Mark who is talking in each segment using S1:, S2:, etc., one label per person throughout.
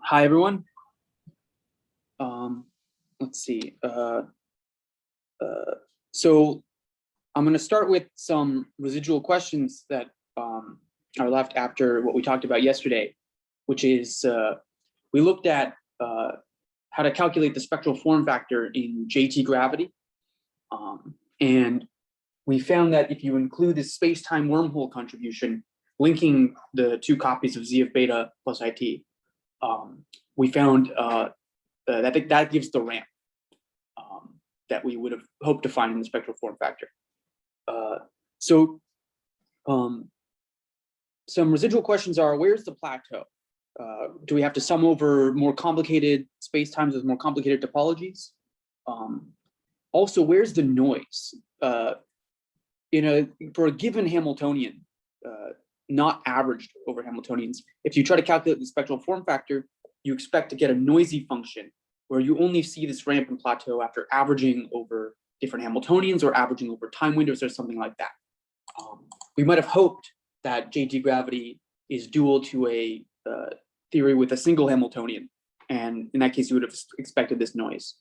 S1: Hi, everyone. Let's see. So I'm going to start with some residual questions that are left after what we talked about yesterday, which is we looked at how to calculate the spectral form factor in JT gravity. And we found that if you include this space-time wormhole contribution, linking the two copies of Z of beta plus IT, we found that gives the ramp that we would have hoped to find in the spectral form factor. Some residual questions are, where's the plateau? Do we have to sum over more complicated spacetimes with more complicated topologies? Also, where's the noise? For a given Hamiltonian, not averaged over Hamiltonians, if you try to calculate the spectral form factor, you expect to get a noisy function where you only see this ramp and plateau after averaging over different Hamiltonians or averaging over time windows or something like that. We might have hoped that JT gravity is dual to a theory with a single Hamiltonian, and in that case, you would have expected this noise.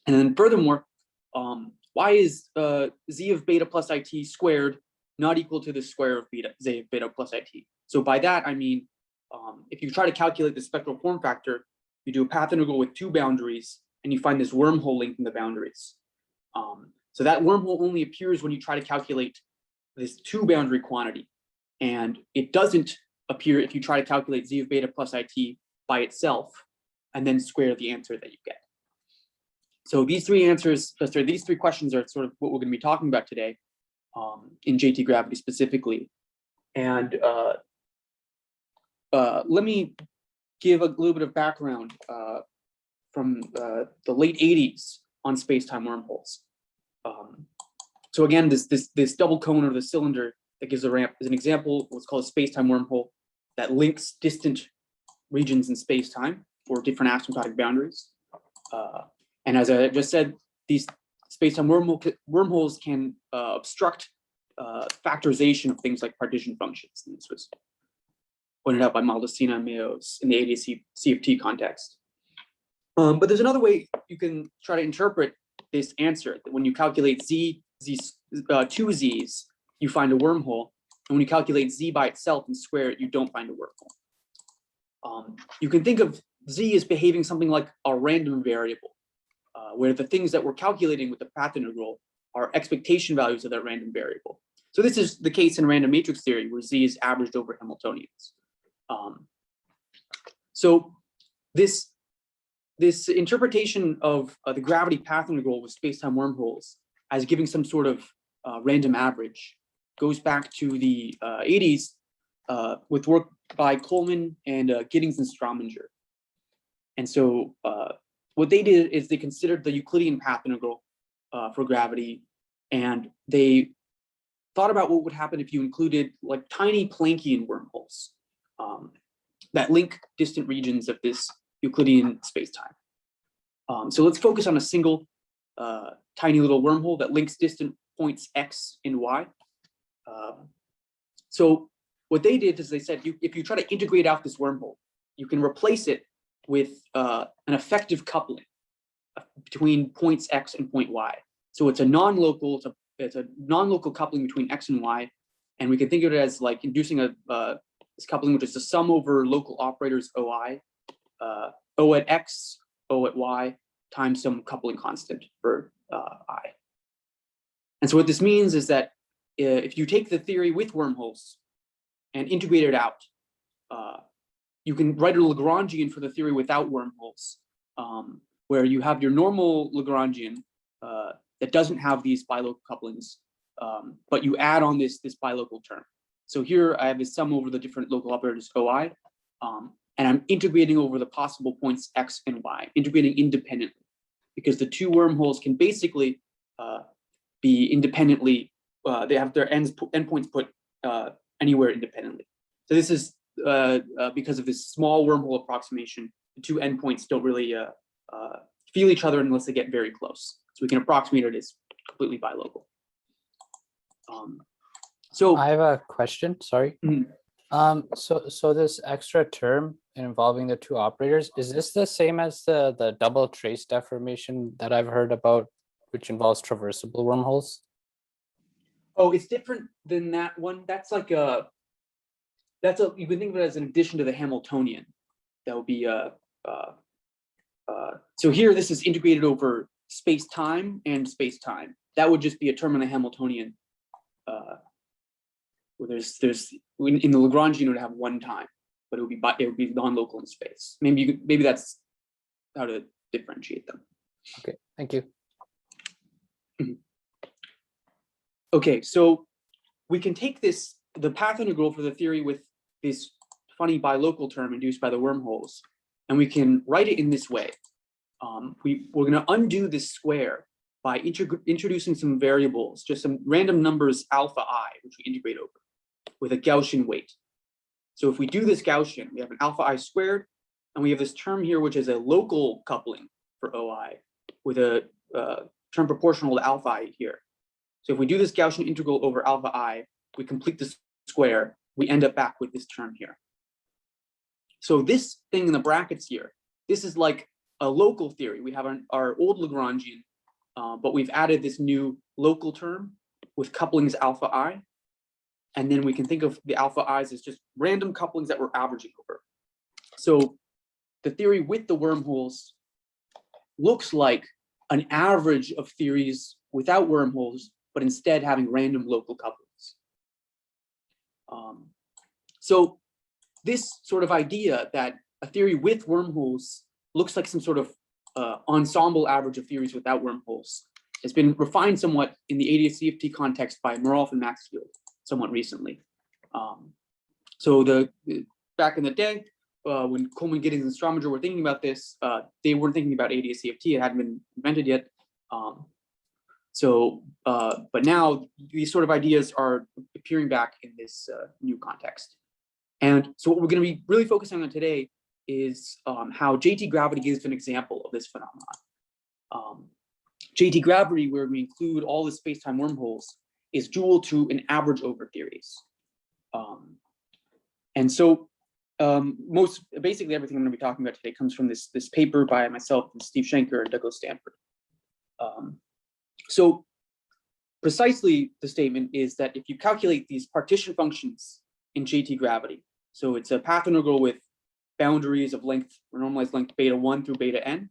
S1: And then furthermore, why is Z of beta plus IT squared not equal to the square of Z of beta plus IT? So by that, I mean, if you try to calculate the spectral form factor, you do a path integral with two boundaries, and you find this wormhole link in the boundaries. So that wormhole only appears when you try to calculate this two boundary quantity. And it doesn't appear if you try to calculate Z of beta plus IT by itself, and then square the answer that you get. So these three questions are sort of what we're going to be talking about today in JT gravity specifically. And let me give a little bit of background from the late 80s on space-time wormholes. So again, this double cone or the cylinder that gives a ramp is an example of what's called a space-time wormhole that links distant regions in space-time for different asymptotic boundaries. And as I just said, these space-time wormholes can obstruct factorization of things like partition functions. And this was pointed out by Maldacena and Mayos in the 80s CFT context. But there's another way you can try to interpret this answer. That when you calculate two Z's, you find a wormhole. And when you calculate Z by itself and square it, you don't find a wormhole. You can think of Z as behaving something like a random variable, where the things that we're calculating with the path integral are expectation values of that random variable. So this is the case in random matrix theory, where Z is averaged over Hamiltonians. So this interpretation of the gravity path integral with space-time wormholes as giving some sort of random average goes back to the 80s with work by Coleman and Giddings and Strominger. And so what they did is they considered the Euclidean path integral for gravity, and they thought about what would happen if you included like tiny Planckian wormholes that link distant regions of this Euclidean spacetime. So let's focus on a single tiny little wormhole that links distant points X and Y. So what they did is they said, if you try to integrate out this wormhole, you can replace it with an effective coupling between points X and point Y. So it's a non-local, it's a non-local coupling between X and Y, and we can think of it as like inducing this coupling, which is the sum over local operators OI, O at X, O at Y, times some coupling constant for I. And so what this means is that if you take the theory with wormholes and integrate it out, you can write a Lagrangian for the theory without wormholes, where you have your normal Lagrangian that doesn't have these bilocal couplings, but you add on this bilocal term. So here I have a sum over the different local operators OI, and I'm integrating over the possible points X and Y, integrating independently, because the two wormholes can basically be independently, they have their endpoints put anywhere independently. So this is because of this small wormhole approximation, the two endpoints don't really feel each other unless they get very close. So we can approximate it as completely bilocal. So
S2: I have a question, sorry.
S1: Mm-hmm.
S2: So this extra term involving the two operators, is this the same as the double trace deformation that I've heard about, which involves traversable wormholes?
S1: Oh, it's different than that one. That's like you can think of it as an addition to the Hamiltonian. That would be so here this is integrated over space-time and space-time. That would just be a term in the Hamiltonian. Where there's in the Lagrangian it would have one time, but it would be non-local in space. Maybe that's how to differentiate them.
S2: Okay, thank you.
S1: Okay, so we can take the path integral for the theory with this funny bilocal term induced by the wormholes, and we can write it in this way. We're going to undo this square by introducing some variables, just some random numbers alpha I, which we integrate over with a Gaussian weight. So if we do this Gaussian, we have an alpha I squared, and we have this term here, which is a local coupling for OI with a term proportional to alpha I here. So if we do this Gaussian integral over alpha I, we complete the square, we end up back with this term here. So this thing in the brackets here, this is like a local theory. We have our old Lagrangian, but we've added this new local term with couplings alpha I. And then we can think of the alpha i's as just random couplings that we're averaging over. So the theory with the wormholes looks like an average of theories without wormholes, but instead having random local couplings. So this sort of idea that a theory with wormholes looks like some sort of ensemble average of theories without wormholes has been refined somewhat in the ADS-CFT context by Muralf and Maxfield somewhat recently. So back in the day, when Coleman, Giddings, and Strominger were thinking about this, they weren't thinking about ADS-CFT. It hadn't been invented yet. But now these sort of ideas are appearing back in this new context. And so what we're going to be really focusing on today is how JT gravity gives an example of this phenomenon. JT gravity, where we include all the space-time wormholes, is dual to an average over theories. And so basically everything I'm going to be talking about today comes from this paper by myself and Steve Schenker and Douglas Stanford. So precisely the statement is that if you calculate these partition functions in JT gravity, so it's a path integral with boundaries of length or normalized length beta 1 through beta n.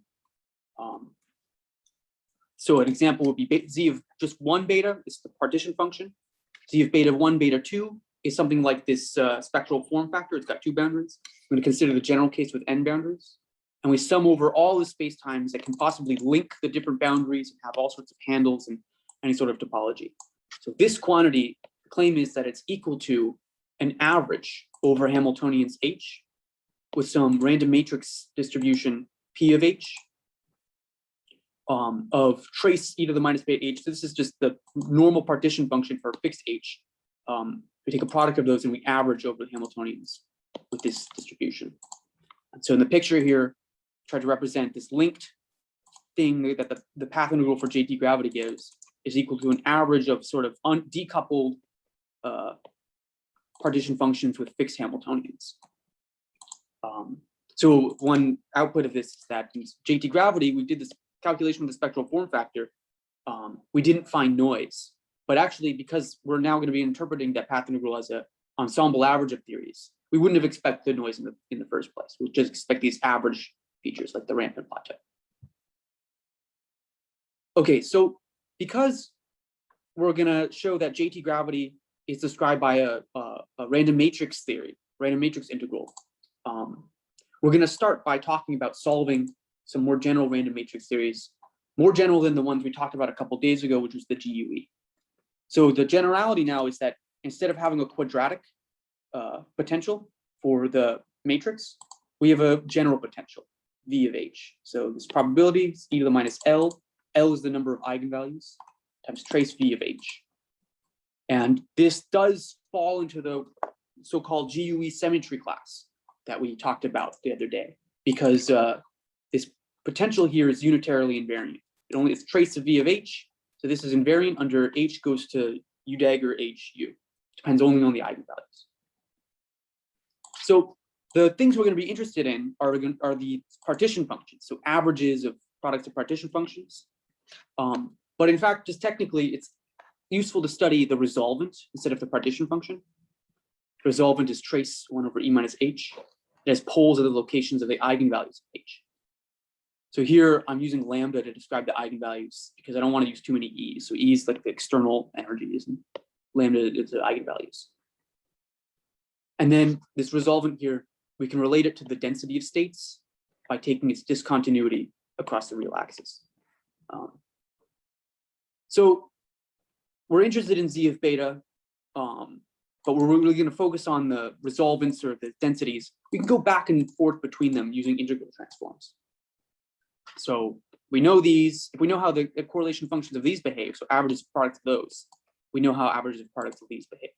S1: So an example would be z of just one beta is the partition function. Z of beta 1, beta 2 is something like this spectral form factor. It's got two boundaries. I'm going to consider the general case with n boundaries. And we sum over all the spacetimes that can possibly link the different boundaries and have all sorts of handles and any sort of topology. So this quantity, the claim is that it's equal to an average over Hamiltonian's H with some random matrix distribution P of H of trace e to the minus beta H. So this is just the normal partition function for a fixed H. We take a product of those and we average over the Hamiltonians with this distribution. And so in the picture here, try to represent this linked thing that the path integral for JT gravity gives is equal to an average of sort of decoupled partition functions with fixed Hamiltonians. So one output of this is that in JT gravity, we did this calculation with the spectral form factor. We didn't find noise, but actually because we're now going to be interpreting that path integral as an ensemble average of theories, we wouldn't have expected noise in the first place. We'd just expect these average features like the rampant plateau. Okay, so because we're going to show that JT gravity is described by a random matrix theory, random matrix integral, we're going to start by talking about solving some more general random matrix theories, more general than the ones we talked about a couple days ago, which was the GUE. So the generality now is that instead of having a quadratic potential for the matrix, we have a general potential, V of H. So this probability is e to the minus L. L is the number of eigenvalues times trace V of H. And this does fall into the so-called GUE symmetry class that we talked about the other day, because this potential here is unitarily invariant. It's trace of V of H. So this is invariant under H goes to U dagger HU. Depends only on the eigenvalues. So the things we're going to be interested in are the partition functions, so averages of products of partition functions. But in fact, just technically, it's useful to study the resolvent instead of the partition function. Resolvent is trace 1 over e minus h. It has poles at the locations of the eigenvalues of h. So here I'm using lambda to describe the eigenvalues because I don't want to use too many e's. So e is like the external energies and lambda is the eigenvalues. And then this resolvent here, we can relate it to the density of states by taking its discontinuity across the real axis. So we're interested in z of beta, but we're really going to focus on the resolvents or the densities. We can go back and forth between them using integral transforms. So we know these, if we know how the correlation functions of these behave, so averages of products of those, we know how averages of products of these behave.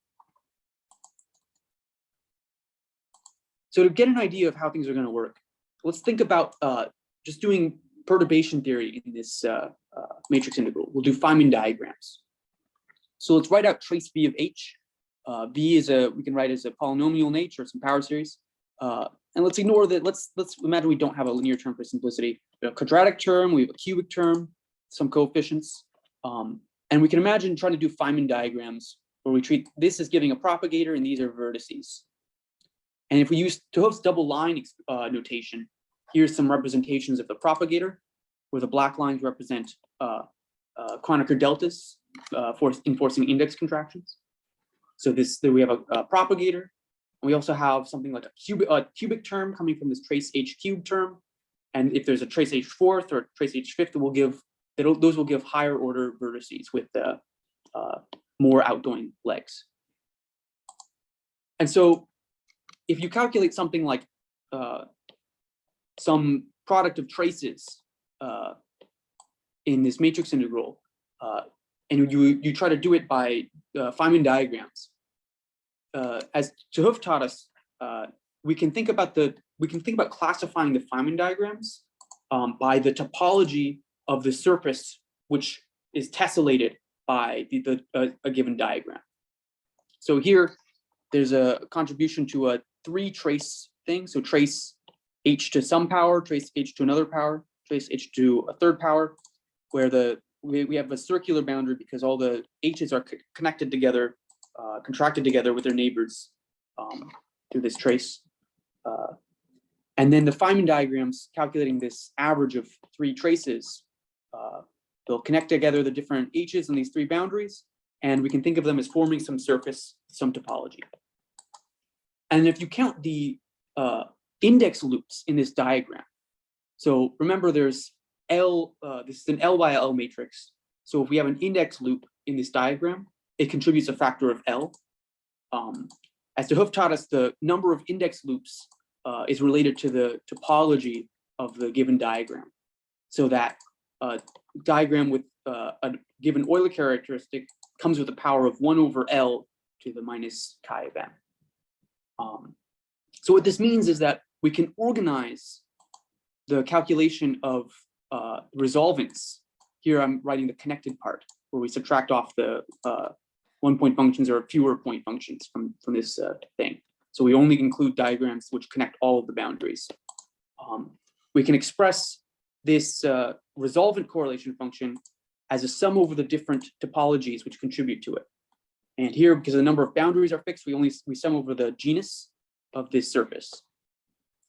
S1: So to get an idea of how things are going to work, let's think about just doing perturbation theory in this matrix integral. We'll do Feynman diagrams. So let's write out trace v of h. V is we can write as a polynomial nature, some power series. And let's ignore that. Let's imagine we don't have a linear term for simplicity. We have a quadratic term, we have a cubic term, some coefficients. And we can imagine trying to do Feynman diagrams where we treat this as giving a propagator and these are vertices. And if we use 't Hooft's double line notation, here's some representations of the propagator, where the black lines represent Kronecker deltas enforcing index contractions. So we have a propagator. And we also have something like a cubic term coming from this trace h cubed term. And if there's a trace h fourth or trace h fifth, those will give higher order vertices with more outgoing legs. And so if you calculate something like some product of traces in this matrix integral, and you try to do it by Feynman diagrams, as 't Hooft taught us, we can think about classifying the Feynman diagrams by the topology of the surface which is tessellated by a given diagram. So here, there's a contribution to a 3 trace thing. So trace h to some power, trace h to another power, trace h to a third power, where we have a circular boundary because all the h's are connected together, contracted together with their neighbors through this trace. And then the Feynman diagrams calculating this average of 3 traces, they'll connect together the different h's in these 3 boundaries, and we can think of them as forming some surface, some topology. And if you count the index loops in this diagram, so remember there's this is an L by L matrix. So if we have an index loop in this diagram, it contributes a factor of L. As 't Hooft taught us, the number of index loops is related to the topology of the given diagram. So that diagram with a given Euler characteristic comes with a power of 1 over L to the minus chi of m. So what this means is that we can organize the calculation of resolvents. Here I'm writing the connected part, where we subtract off the 1-point functions or fewer point functions from this thing. So we only include diagrams which connect all of the boundaries. We can express this resolvent correlation function as a sum over the different topologies which contribute to it. And here, because the number of boundaries are fixed, we sum over the genus of this surface.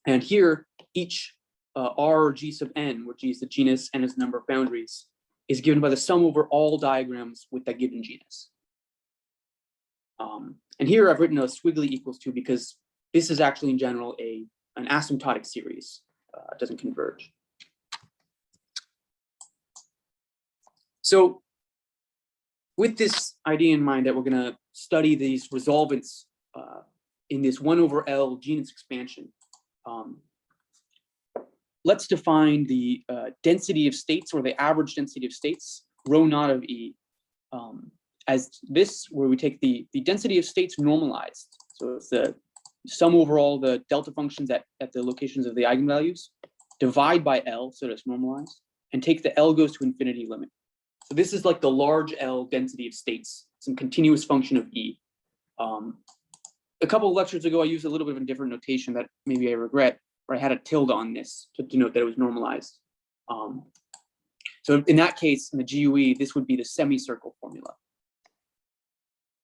S1: And here, each R or G sub n, where G is the genus, n is the number of boundaries, is given by the sum over all diagrams with that given genus. And here I've written a squiggly equals to because this is actually in general an asymptotic series. It doesn't converge. So with this idea in mind that we're going to study these resolvents in this 1 over L genus expansion, let's define the density of states, or the average density of states, rho naught of E, as this, where we take the density of states normalized. So it's the sum over all the delta functions at the locations of the eigenvalues, divide by L, so it's normalized, and take the L goes to infinity limit. So this is like the large L density of states, some continuous function of E. a couple of lectures ago, I used a little bit of a different notation that maybe I regret, where I had a tilde on this to denote that it was normalized. So in that case, in the GUE, this would be the semicircle formula.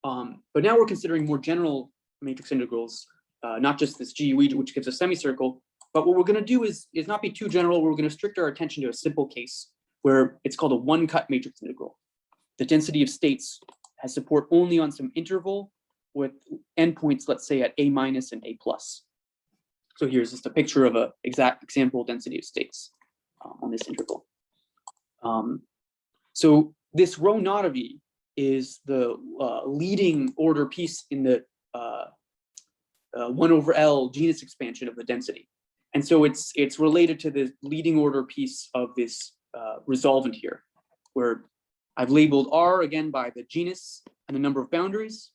S1: But now we're considering more general matrix integrals, not just this GUE, which gives a semicircle. But what we're going to do is not be too general. We're going to restrict our attention to a simple case where it's called a one-cut matrix integral. The density of states has support only on some interval with endpoints, let's say at A- and A+. So here's just a picture of an exact example density of states on this interval. So this rho naught of E is the leading order piece in the 1 over L genus expansion of the density. And so it's related to the leading order piece of this resolvent here, where I've labeled R again by the genus and the number of boundaries.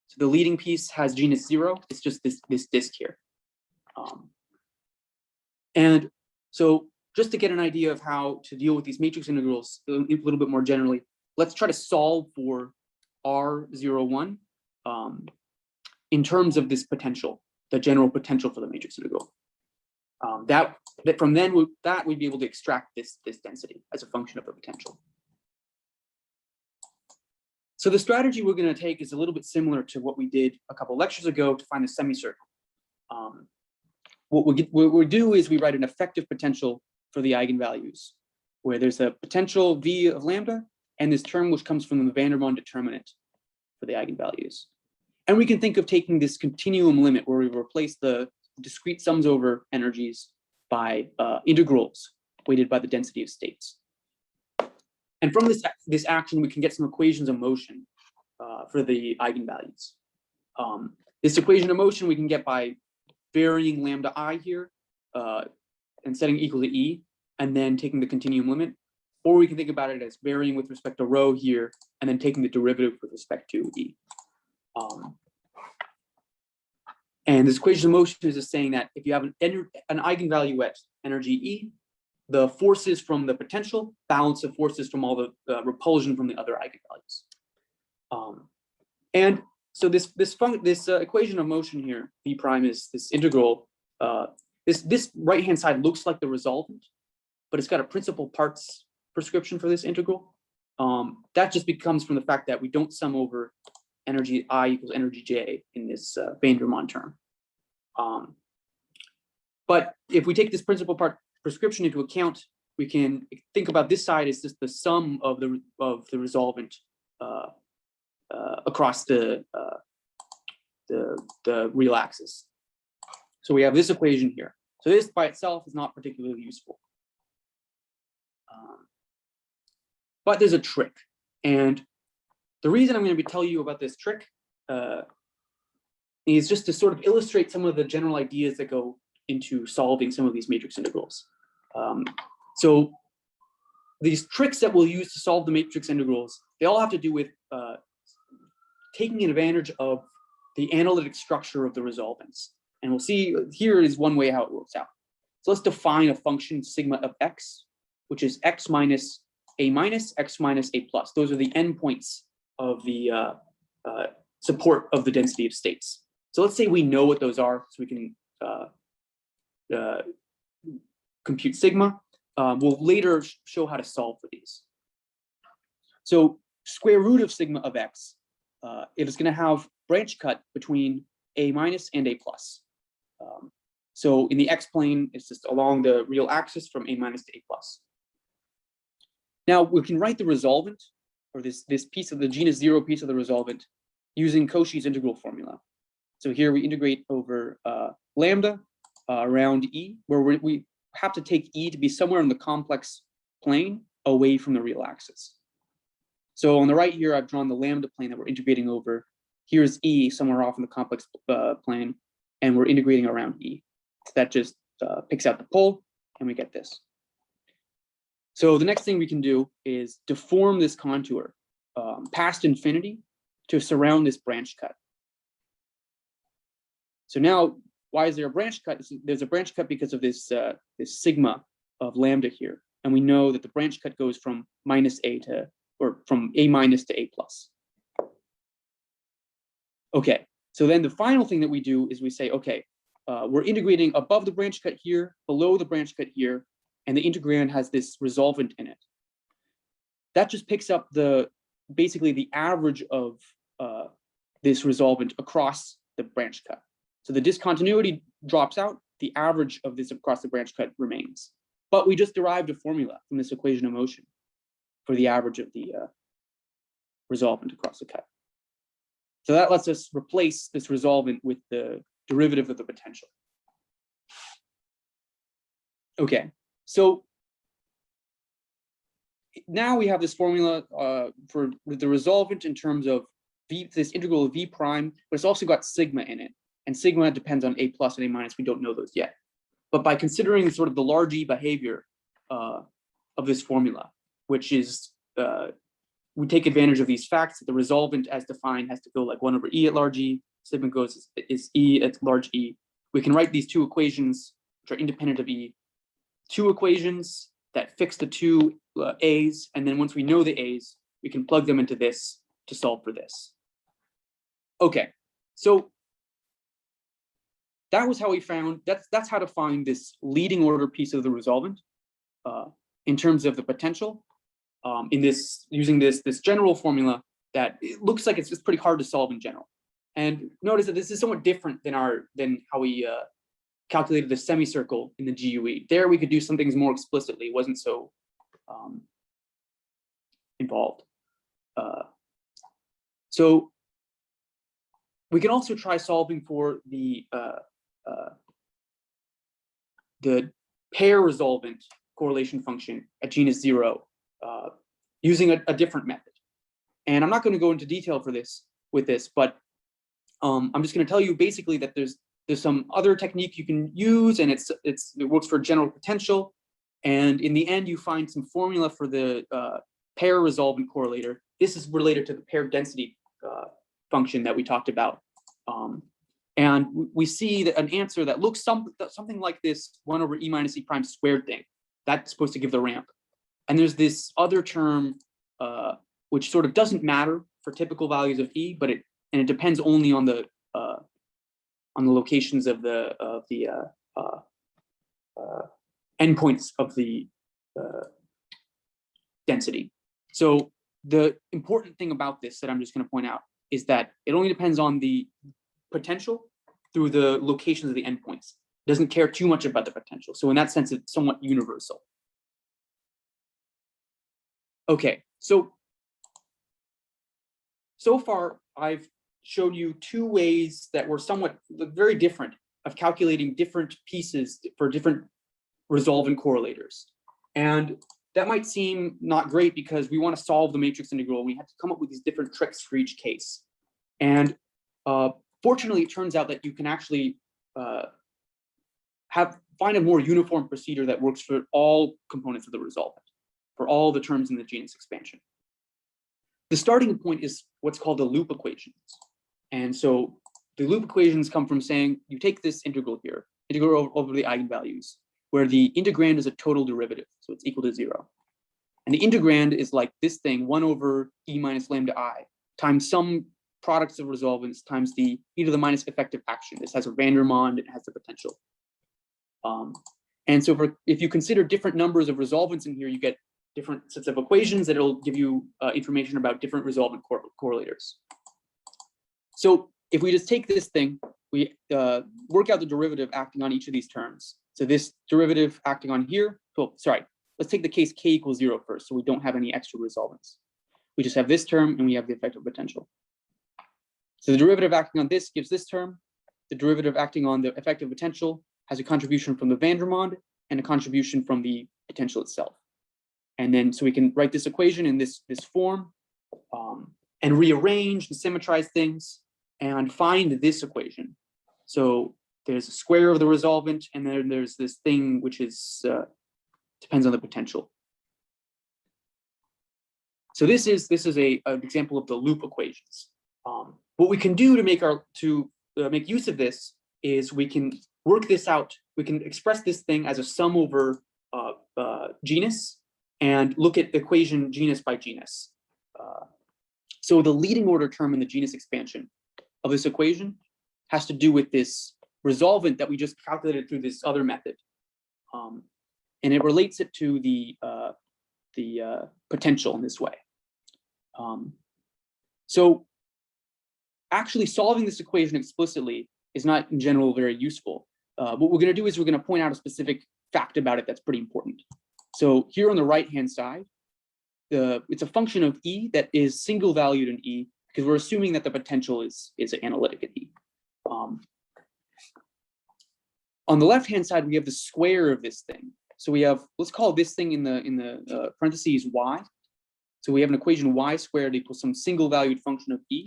S1: So the leading piece has genus 0. It's just this disk here. And so just to get an idea of how to deal with these matrix integrals a little bit more generally, let's try to solve for R01 in terms of this potential, the general potential for the matrix integral. That from then we'd be able to extract this density as a function of the potential. So the strategy we're going to take is a little bit similar to what we did a couple lectures ago to find the semicircle. What we do is we write an effective potential for the eigenvalues, where there's a potential V of lambda and this term which comes from the van der Waals determinant for the eigenvalues. And we can think of taking this continuum limit where we replace the discrete sums over energies by integrals weighted by the density of states. And from this action, we can get some equations of motion for the eigenvalues. This equation of motion we can get by varying lambda I here and setting equal to E, and then taking the continuum limit. Or we can think about it as varying with respect to rho here, and then taking the derivative with respect to E. And this equation of motion is just saying that if you have an eigenvalue at energy E, the forces from the potential balance the forces from all the repulsion from the other eigenvalues. And so this equation of motion here, V prime, is this integral. This right-hand side looks like the resolvent, but it's got a principal parts prescription for this integral. That just becomes from the fact that we don't sum over energy I equals energy J in this van der Waals term. But if we take this principal part prescription into account, we can think about this side as just the sum of the resolvent across the real axis. So we have this equation here. So this by itself is not particularly useful. But there's a trick. And the reason I'm going to tell you about this trick is just to sort of illustrate some of the general ideas that go into solving some of these matrix integrals. So these tricks that we'll use to solve the matrix integrals, they all have to do with taking advantage of the analytic structure of the resolvents. And we'll see here is one way how it works out. So let's define a function sigma of x, which is x minus, x minus a plus. Those are the endpoints of the support of the density of states. So let's say we know what those are, so we can compute sigma. We'll later show how to solve for these. So square root of sigma of x, it is going to have branch cut between a minus and a plus. So in the x plane, it's just along the real axis from a minus to a plus. Now we can write the resolvent, or this piece of the genus 0 piece of the resolvent, using Cauchy's integral formula. So here we integrate over lambda around E, where we have to take E to be somewhere in the complex plane away from the real axis. So on the right here, I've drawn the lambda plane that we're integrating over. Here's E somewhere off in the complex plane, and we're integrating around E. So that just picks out the pole, and we get this. So the next thing we can do is deform this contour past infinity to surround this branch cut. So now, why is there a branch cut? There's a branch cut because of this sigma of lambda here, and we know that the branch cut goes from minus a to, or from a minus to a plus. Okay, So then the final thing that we do is we say, okay, we're integrating above the branch cut here, below the branch cut here, and the integrand has this resolvent in it. That just picks up basically the average of this resolvent across the branch cut. So the discontinuity drops out, the average of this across the branch cut remains. But we just derived a formula from this equation of motion for the average of the resolvent across the cut. So that lets us replace this resolvent with the derivative of the potential. Okay, so now we have this formula for the resolvent in terms of this integral of v prime, but it's also got sigma in it. And sigma depends on a plus and a minus. We don't know those yet. But by considering sort of the large E behavior of this formula, which is, we take advantage of these facts that the resolvent as defined has to go like 1 over E at large E, sigma goes is E at large E. We can write these two equations, which are independent of E, two equations that fix the two A's, and then once we know the A's, we can plug them into this to solve for this. Okay, so that was how we found, that's how to find this leading order piece of the resolvent in terms of the potential in this, using this general formula that it looks like it's just pretty hard to solve in general. And notice that this is somewhat different than how we calculated the semicircle in the GUE. There we could do some things more explicitly. It wasn't so involved. So we can also try solving for the pair resolvent correlation function at genus 0 using a different method. And I'm not going to go into detail for this with this, but I'm just going to tell you basically that there's some other technique you can use, and it works for general potential. And in the end, you find some formula for the pair resolvent correlator. This is related to the pair density function that we talked about. And we see that an answer that looks something like this 1 over E minus E prime squared thing. That's supposed to give the ramp. And there's this other term which sort of doesn't matter for typical values of E, but it depends only on the locations of the endpoints of the density. So the important thing about this that I'm just going to point out is that it only depends on the potential through the locations of the endpoints. It doesn't care too much about the potential. So in that sense, it's somewhat universal. Okay, so far I've showed you two ways that were somewhat very different of calculating different pieces for different resolvent correlators. And that might seem not great because we want to solve the matrix integral. We have to come up with these different tricks for each case. And fortunately, it turns out that you can actually find a more uniform procedure that works for all components of the resolvent, for all the terms in the genus expansion. The starting point is what's called the loop equations. And so the loop equations come from saying you take this integral here, integral over the eigenvalues, where the integrand is a total derivative, so it's equal to 0. And the integrand is like this thing, 1 over E minus lambda I, times some products of resolvents times the e to the minus effective action. This has a Vandermonde, it has the potential. And so if you consider different numbers of resolvents in here, you get different sets of equations that it'll give you information about different resolvent correlators. So if we just take this thing, we work out the derivative acting on each of these terms. So this derivative acting on here, oh, sorry, let's take the case k equals 0 first, so we don't have any extra resolvents. We just have this term and we have the effective potential. So the derivative acting on this gives this term. The derivative acting on the effective potential has a contribution from the Vandermonde and a contribution from the potential itself. And then, so we can write this equation in this form and rearrange and symmetrize things and find this equation. So there's a square of the resolvent, and then there's this thing which is depends on the potential. So this is an example of the loop equations. What we can do to make use of this is we can work this out. We can express this thing as a sum over genus and look at the equation genus by genus. So the leading order term in the genus expansion of this equation has to do with this resolvent that we just calculated through this other method. And it relates it to the potential in this way. So actually solving this equation explicitly is not in general very useful. What we're going to do is we're going to point out a specific fact about it that's pretty important. So here on the right-hand side, it's a function of E that is single valued in E, because we're assuming that the potential is analytic in E. On the left-hand side, we have the square of this thing. So we have, let's call this thing in the parentheses y. So we have an equation y squared equals some single valued function of E.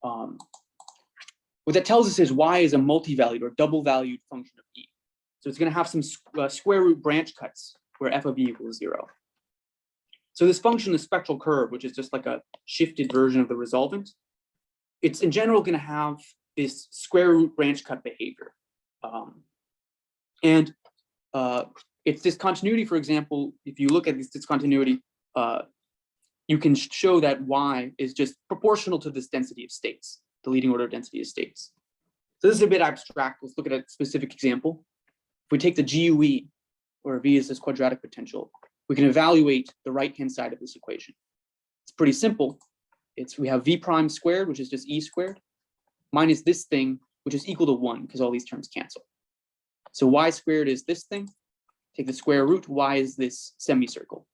S1: What that tells us is y is a multi-valued or double valued function of E. So it's going to have some square root branch cuts where f of E equals 0. So this function, the spectral curve, which is just like a shifted version of the resolvent, it's in general going to have this square root branch cut behavior. It's discontinuity, for example, if you look at this discontinuity, you can show that y is just proportional to this density of states, the leading order density of states. So this is a bit abstract. Let's look at a specific example. If we take the GUE, where V is this quadratic potential, we can evaluate the right-hand side of this equation. It's pretty simple. We have V prime squared, which is just E squared, minus this thing, which is equal to 1, because all these terms cancel. So y squared is this thing. Take the square root, y is this semicircle.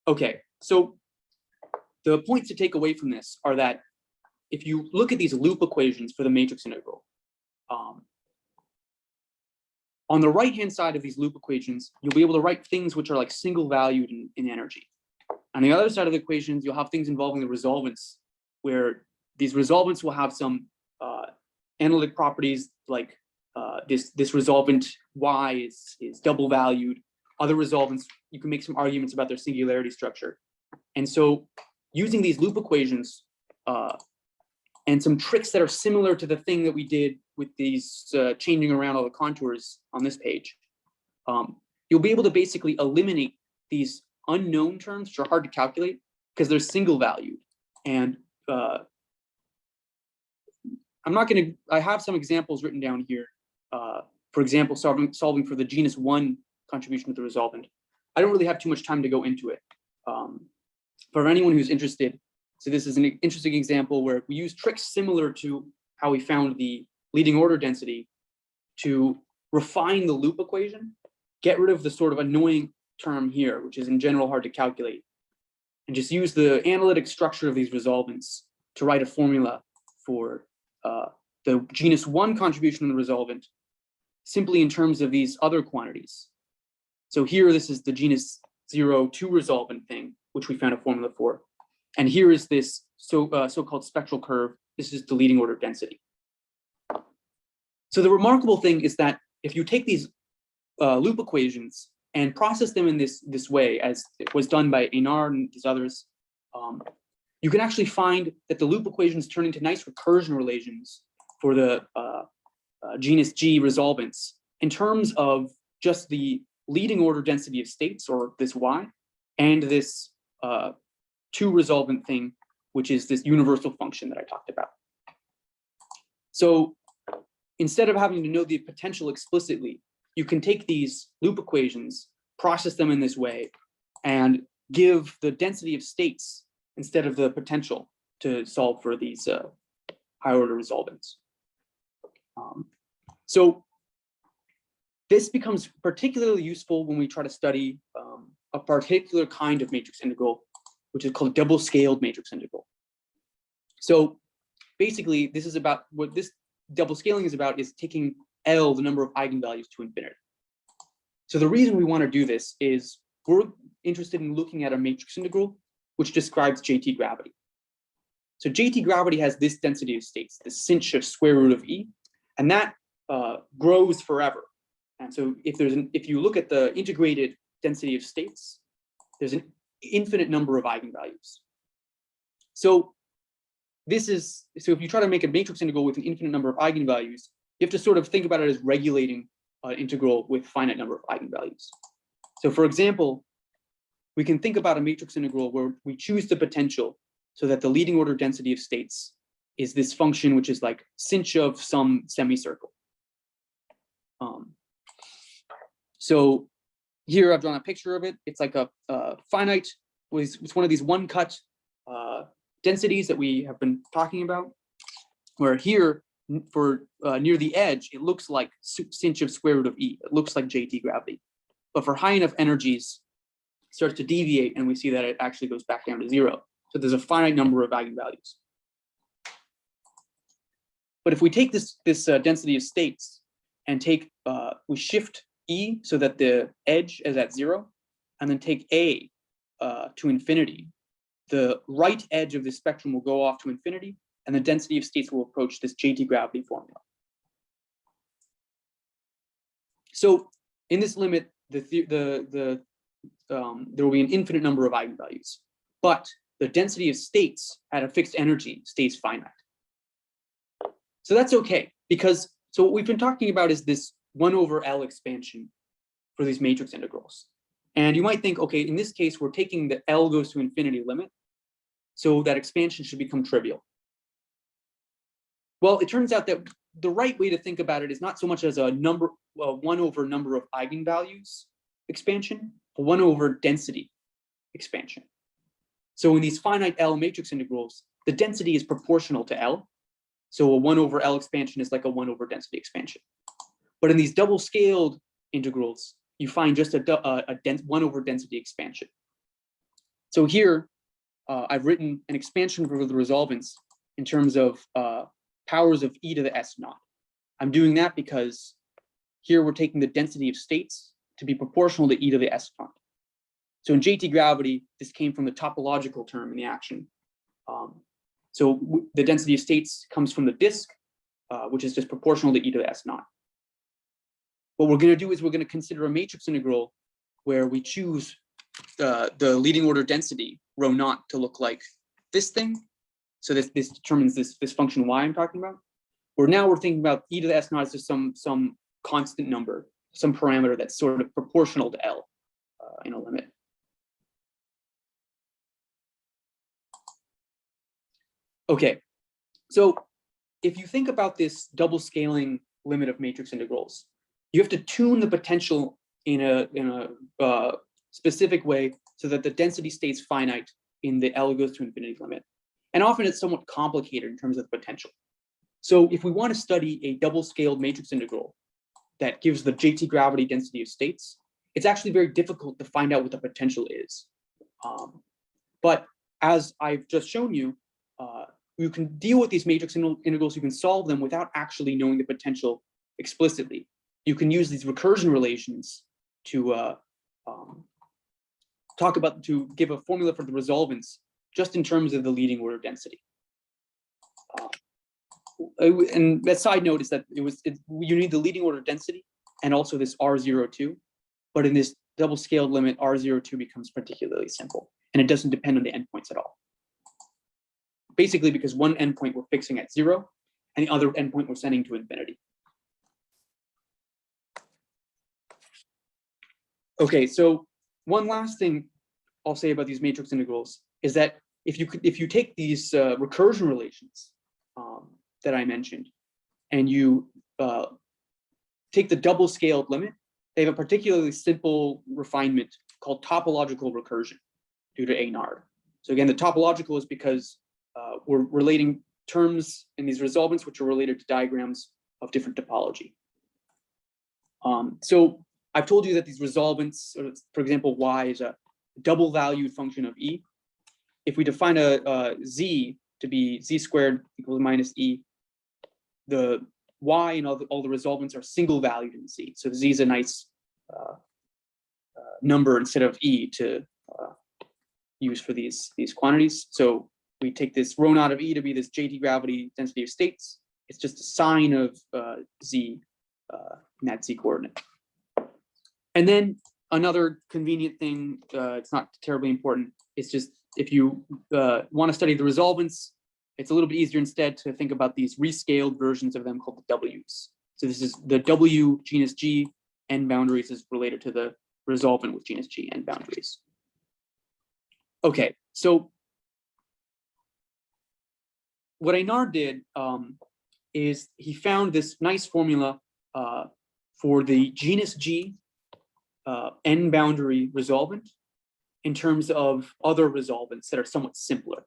S1: Okay, so the points to take away from this are that if you look at these loop equations for the matrix integral, on the right-hand side of these loop equations, you'll be able to write things which are like single valued in energy. On the other side of the equations, you'll have things involving the resolvents, where these resolvents will have some analytic properties like this resolvent y is double valued. Other resolvents, you can make some arguments about their singularity structure. And so using these loop equations and some tricks that are similar to the thing that we did with these changing around all the contours on this page, you'll be able to basically eliminate these unknown terms, which are hard to calculate because they're single valued. And I have some examples written down here. For example, solving for the genus 1 contribution to the resolvent. I don't really have too much time to go into it. For anyone who's interested, so this is an interesting example where we use tricks similar to how we found the leading order density to refine the loop equation, get rid of the sort of annoying term here, which is in general hard to calculate, and just use the analytic structure of these resolvents to write a formula for the genus 1 contribution in the resolvent, simply in terms of these other quantities. So here, this is the genus 0,2 resolvent thing, which we found a formula for. And here is this so-called spectral curve. This is the leading order density. So the remarkable thing is that if you take these loop equations and process them in this way, as it was done by Einard and these others, you can actually find that the loop equations turn into nice recursion relations for the genus G resolvents in terms of just the leading order density of states, or this y, and this 2 resolvent thing, which is this universal function that I talked about. So instead of having to know the potential explicitly, you can take these loop equations, process them in this way, and give the density of states instead of the potential to solve for these higher order resolvents. So this becomes particularly useful when we try to study a particular kind of matrix integral, which is called double scaled matrix integral. So basically, this is about what this double scaling is about, is taking L, the number of eigenvalues, to infinity. So the reason we want to do this is we're interested in looking at a matrix integral which describes JT gravity. So JT gravity has this density of states, the sinh of square root of E, and that grows forever. And so if you look at the integrated density of states, there's an infinite number of eigenvalues. So if you try to make a matrix integral with an infinite number of eigenvalues, you have to sort of think about it as regulating an integral with finite number of eigenvalues. So for example, we can think about a matrix integral where we choose the potential so that the leading order density of states is this function, which is like sinh of some semicircle. So here I've drawn a picture of it. It's like a finite, it's one of these one-cut densities that we have been talking about, where here for near the edge, it looks like sinh of square root of E. It looks like JT gravity. But for high enough energies, it starts to deviate, and we see that it actually goes back down to 0. So there's a finite number of eigenvalues. But if we take this density of states and take, we shift E so that the edge is at 0, and then take A to infinity, the right edge of the spectrum will go off to infinity, and the density of states will approach this JT gravity formula. So in this limit, there will be an infinite number of eigenvalues, but the density of states at a fixed energy stays finite. So that's okay, because so what we've been talking about is this 1 over L expansion for these matrix integrals. And you might think, okay, in this case, we're taking the L goes to infinity limit, so that expansion should become trivial. Well, it turns out that the right way to think about it is not so much as a number, 1 over number of eigenvalues expansion, but 1 over density expansion. So in these finite L matrix integrals, the density is proportional to L. So a 1 over L expansion is like a 1 over density expansion. But in these double scaled integrals, you find just a 1 over density expansion. So here, I've written an expansion for the resolvence in terms of powers of e to the s naught. I'm doing that because here we're taking the density of states to be proportional to e to the s naught. So in JT gravity, this came from the topological term in the action. So the density of states comes from the disk, which is just proportional to e to the s naught. What we're going to do is we're going to consider a matrix integral where we choose the leading order density, rho naught, to look like this thing. So this determines this function y I'm talking about. Where now we're thinking about e to the s naught as just some constant number, some parameter that's sort of proportional to L in a limit. Okay, so if you think about this double scaling limit of matrix integrals, you have to tune the potential in a specific way so that the density stays finite in the L goes to infinity limit. And often it's somewhat complicated in terms of the potential. So if we want to study a double scaled matrix integral that gives the JT gravity density of states, it's actually very difficult to find out what the potential is. But as I've just shown you, you can deal with these matrix integrals, you can solve them without actually knowing the potential explicitly. You can use these recursion relations to to give a formula for the resolvence just in terms of the leading order density. And that side note is that you need the leading order density and also this R02, but in this double scaled limit, R02 becomes particularly simple, and it doesn't depend on the endpoints at all. Basically because one endpoint we're fixing at 0 and the other endpoint we're sending to infinity. Okay, so one last thing I'll say about these matrix integrals is that if you take these recursion relations that I mentioned and you take the double scaled limit, they have a particularly simple refinement called topological recursion due to A nard. So again, the topological is because we're relating terms in these resolvents which are related to diagrams of different topology. So I've told you that these resolvents, for example, y is a double valued function of e. If we define a z to be z squared equals minus e, the y and all the resolvents are single valued in z. So z is a nice number instead of e to use for these quantities. So we take this rho naught of e to be this JT gravity density of states. It's just a sine of z in that z coordinate. And then another convenient thing, it's not terribly important, it's just if you want to study the resolvents, it's a little bit easier instead to think about these rescaled versions of them called the W's. So this is the W genus G n boundaries is related to the resolvent with genus G n boundaries. Okay, so what Einar did is he found this nice formula for the genus G n-boundary resolvent in terms of other resolvents that are somewhat simpler.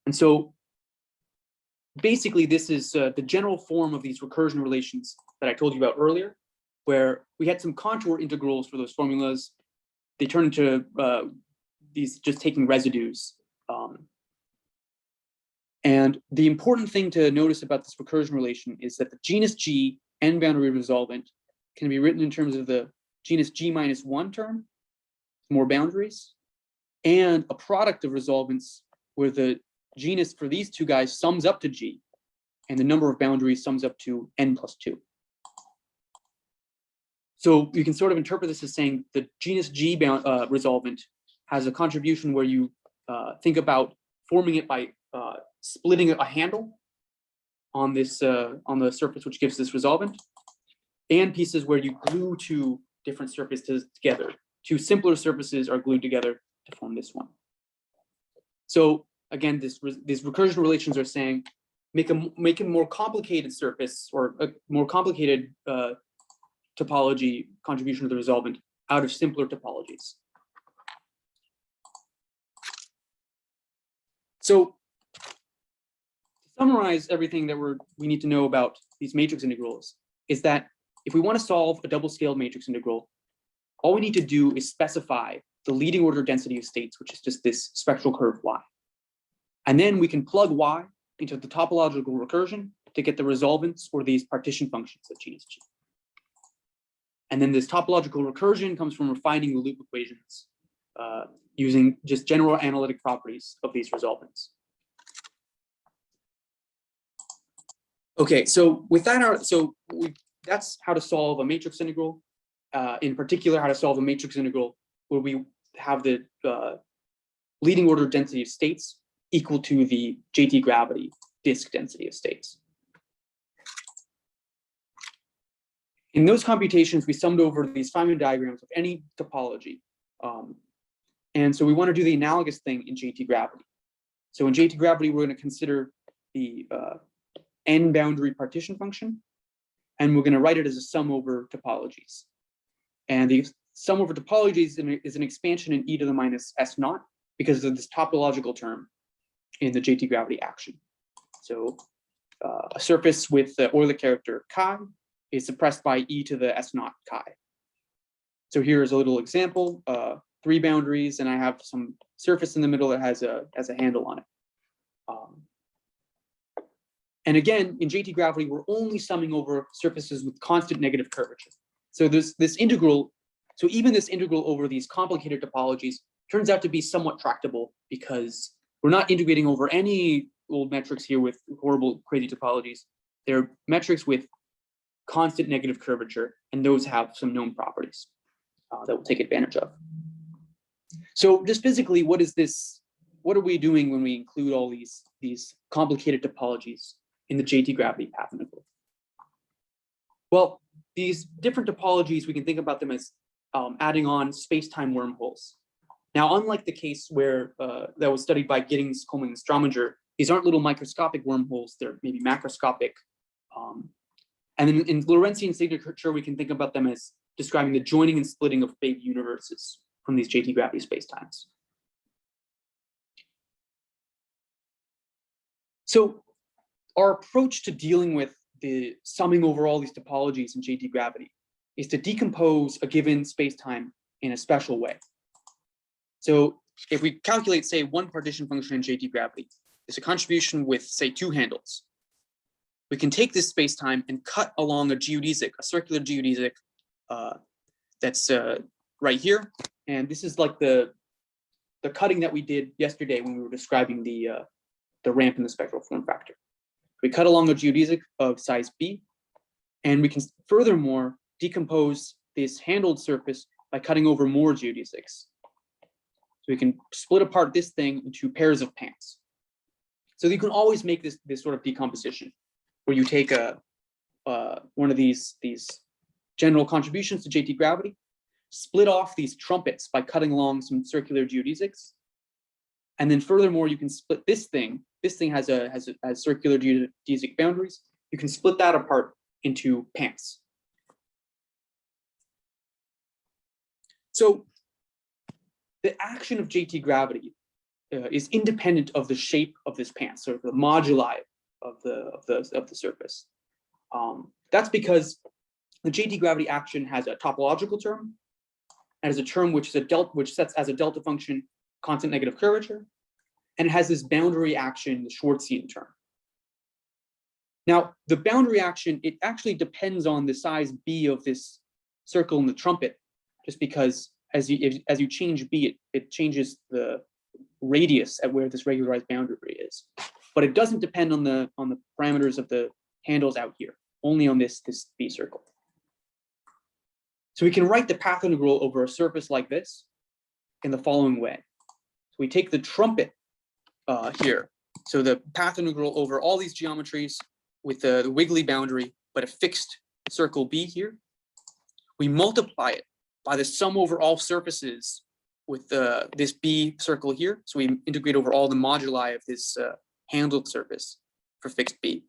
S1: And so basically this is the general form of these recursion relations that I told you about earlier, where we had some contour integrals for those formulas. They turn into these just taking residues. And the important thing to notice about this recursion relation is that the genus G n-boundary resolvent can be written in terms of the genus G minus 1 term, more boundaries, and a product of resolvents where the genus for these two guys sums up to G, and the number of boundaries sums up to n plus 2. So you can sort of interpret this as saying the genus G resolvent has a contribution where you think about forming it by splitting a handle on this on the surface which gives this resolvent, and pieces where you glue two different surfaces together. Two simpler surfaces are glued together to form this one. So again, these recursion relations are saying make a more complicated surface or a more complicated topology contribution to the resolvent out of simpler topologies. So to summarize everything that we need to know about these matrix integrals is that if we want to solve a double-scaled matrix integral, all we need to do is specify the leading order density of states, which is just this spectral curve y. And then we can plug y into the topological recursion to get the resolvents or these partition functions of genus G. And then this topological recursion comes from refining the loop equations using just general analytic properties of these resolvents. Okay, so with that, that's how to solve a matrix integral. In particular, how to solve a matrix integral where we have the leading order density of states equal to the JT gravity disk density of states. In those computations, we summed over these Feynman diagrams of any topology. And so we want to do the analogous thing in JT gravity. So in JT gravity, we're going to consider the n-boundary partition function, and we're going to write it as a sum over topologies. And the sum over topologies is an expansion in e to the minus s naught because of this topological term in the JT gravity action. So a surface with the Euler character chi is suppressed by e to the s naught chi. So here is a little example, 3 boundaries, and I have some surface in the middle that has a handle on it. And again, in JT gravity, we're only summing over surfaces with constant negative curvature. So there's this integral, so even this integral over these complicated topologies turns out to be somewhat tractable because we're not integrating over any old metrics here with horrible, crazy topologies. They're metrics with constant negative curvature, and those have some known properties that we'll take advantage of. So just physically, what is this? What are we doing when we include all these complicated topologies in the JT gravity path integral? Well, these different topologies, we can think about them as adding on space-time wormholes. Now, unlike the case where that was studied by Giddings, Coleman, and Strominger, these aren't little microscopic wormholes, they're maybe macroscopic. And then in Lorentzian signature, we can think about them as describing the joining and splitting of big universes from these JT gravity spacetimes. So our approach to dealing with the summing over all these topologies in JT gravity is to decompose a given spacetime in a special way. So if we calculate, say, one partition function in JT gravity, there's a contribution with, say, 2 handles. We can take this spacetime and cut along a geodesic, a circular geodesic that's right here. And this is like the cutting that we did yesterday when we were describing the ramp in the spectral form factor. We cut along a geodesic of size B, and we can furthermore decompose this handled surface by cutting over more geodesics. So we can split apart this thing into pairs of pants. So you can always make this sort of decomposition, where you take one of these general contributions to JT gravity, split off these trumpets by cutting along some circular geodesics, And then furthermore, you can split this thing. This thing has circular geodesic boundaries. You can split that apart into pants. So the action of JT gravity is independent of the shape of this pants, so the moduli of the surface. That's because the JT gravity action has a topological term, and has a term which sets as a delta function constant negative curvature, and it has this boundary action, the Schwarzian term. Now, the boundary action, it actually depends on the size b of this circle in the trumpet, just because as you change b, it changes the radius at where this regularized boundary is. But it doesn't depend on the parameters of the handles out here, only on this b circle. So we can write the path integral over a surface like this in the following way. So we take the trumpet here. So the path integral over all these geometries with the wiggly boundary, but a fixed circle B here. We multiply it by the sum over all surfaces with this B circle here. So we integrate over all the moduli of this handled surface for fixed B.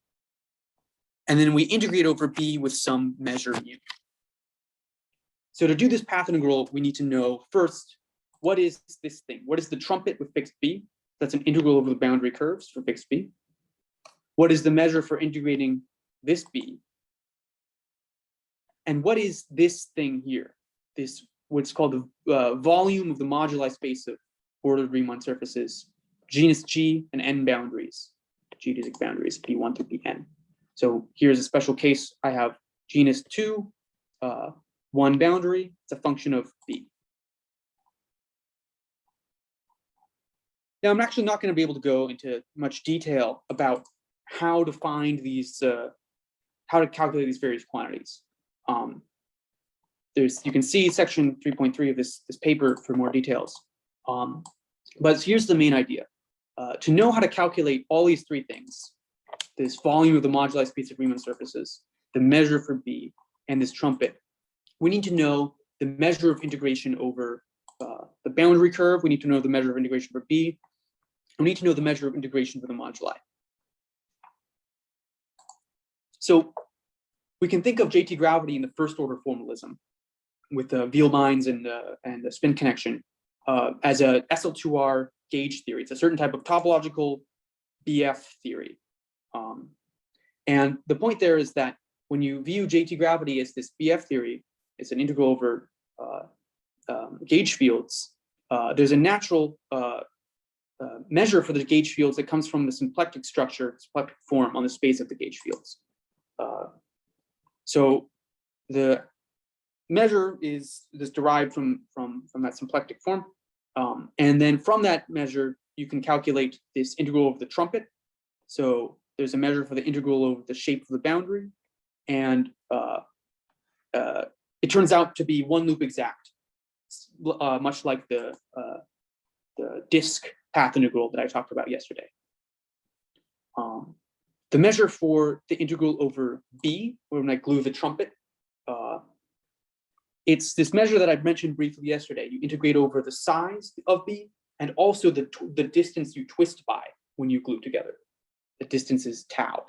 S1: And then we integrate over B with some measure mu. So to do this path integral, we need to know first, what is this thing? What is the trumpet with fixed B? That's an integral over the boundary curves for fixed B. What is the measure for integrating this B? And what is this thing here? This, what's called the volume of the moduli space of ordered Riemann surfaces, genus G and N boundaries, geodesic boundaries, B1 to Bn. So here's a special case. I have genus 2, 1 boundary. It's a function of B. Now, I'm actually not going to be able to go into much detail about how to find these, how to calculate these various quantities. You can see section 3.3 of this paper for more details. But here's the main idea. To know how to calculate all these three things, this volume of the moduli space of Riemann surfaces, the measure for B, and this trumpet, we need to know the measure of integration over the boundary curve. We need to know the measure of integration for B. We need to know the measure of integration for the moduli. So we can think of JT gravity in the first order formalism with the Vielbeins and the spin connection as a SL2R gauge theory. It's a certain type of topological BF theory. And the point there is that when you view JT gravity as this BF theory, it's an integral over gauge fields. There's a natural measure for the gauge fields that comes from the symplectic structure, symplectic form on the space of the gauge fields. So the measure is derived from that symplectic form. And then from that measure, you can calculate this integral over the trumpet. So there's a measure for the integral over the shape of the boundary. And it turns out to be one loop exact, much like the disk path integral that I talked about yesterday. The measure for the integral over B, when I glue the trumpet, it's this measure that I mentioned briefly yesterday. You integrate over the size of B and also the distance you twist by when you glue together. The distance is tau.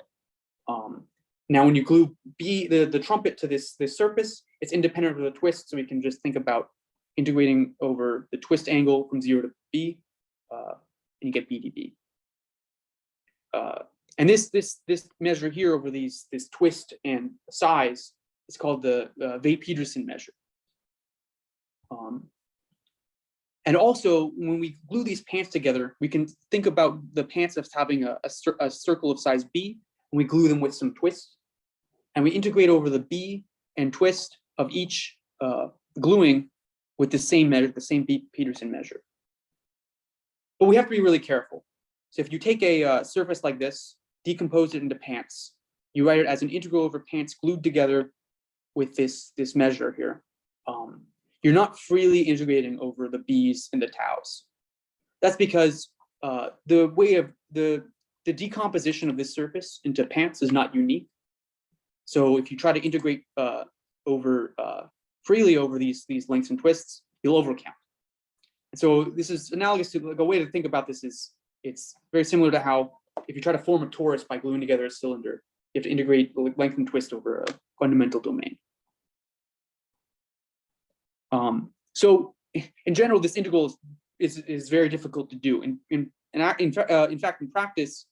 S1: Now, when you glue B, the trumpet to this surface, it's independent of the twist, so we can just think about integrating over the twist angle from 0 to B, and you get B dB. And this measure here over this twist and size is called the Weil-Petersen measure. And also, when we glue these pants together, we can think about the pants as having a circle of size B, and we glue them with some twist, and we integrate over the B and twist of each gluing with the same measure, the same Petersen measure. But we have to be really careful. So if you take a surface like this, decompose it into pants, you write it as an integral over pants glued together with this measure here. You're not freely integrating over the B's and the taus. That's because the way of the decomposition of this surface into pants is not unique. So if you try to integrate freely over these lengths and twists, you'll overcount. So this is analogous to, like, a way to think about this is, it's very similar to how if you try to form a torus by gluing together a cylinder, you have to integrate the length and twist over a fundamental domain. So in general, this integral is very difficult to do. In fact, in practice,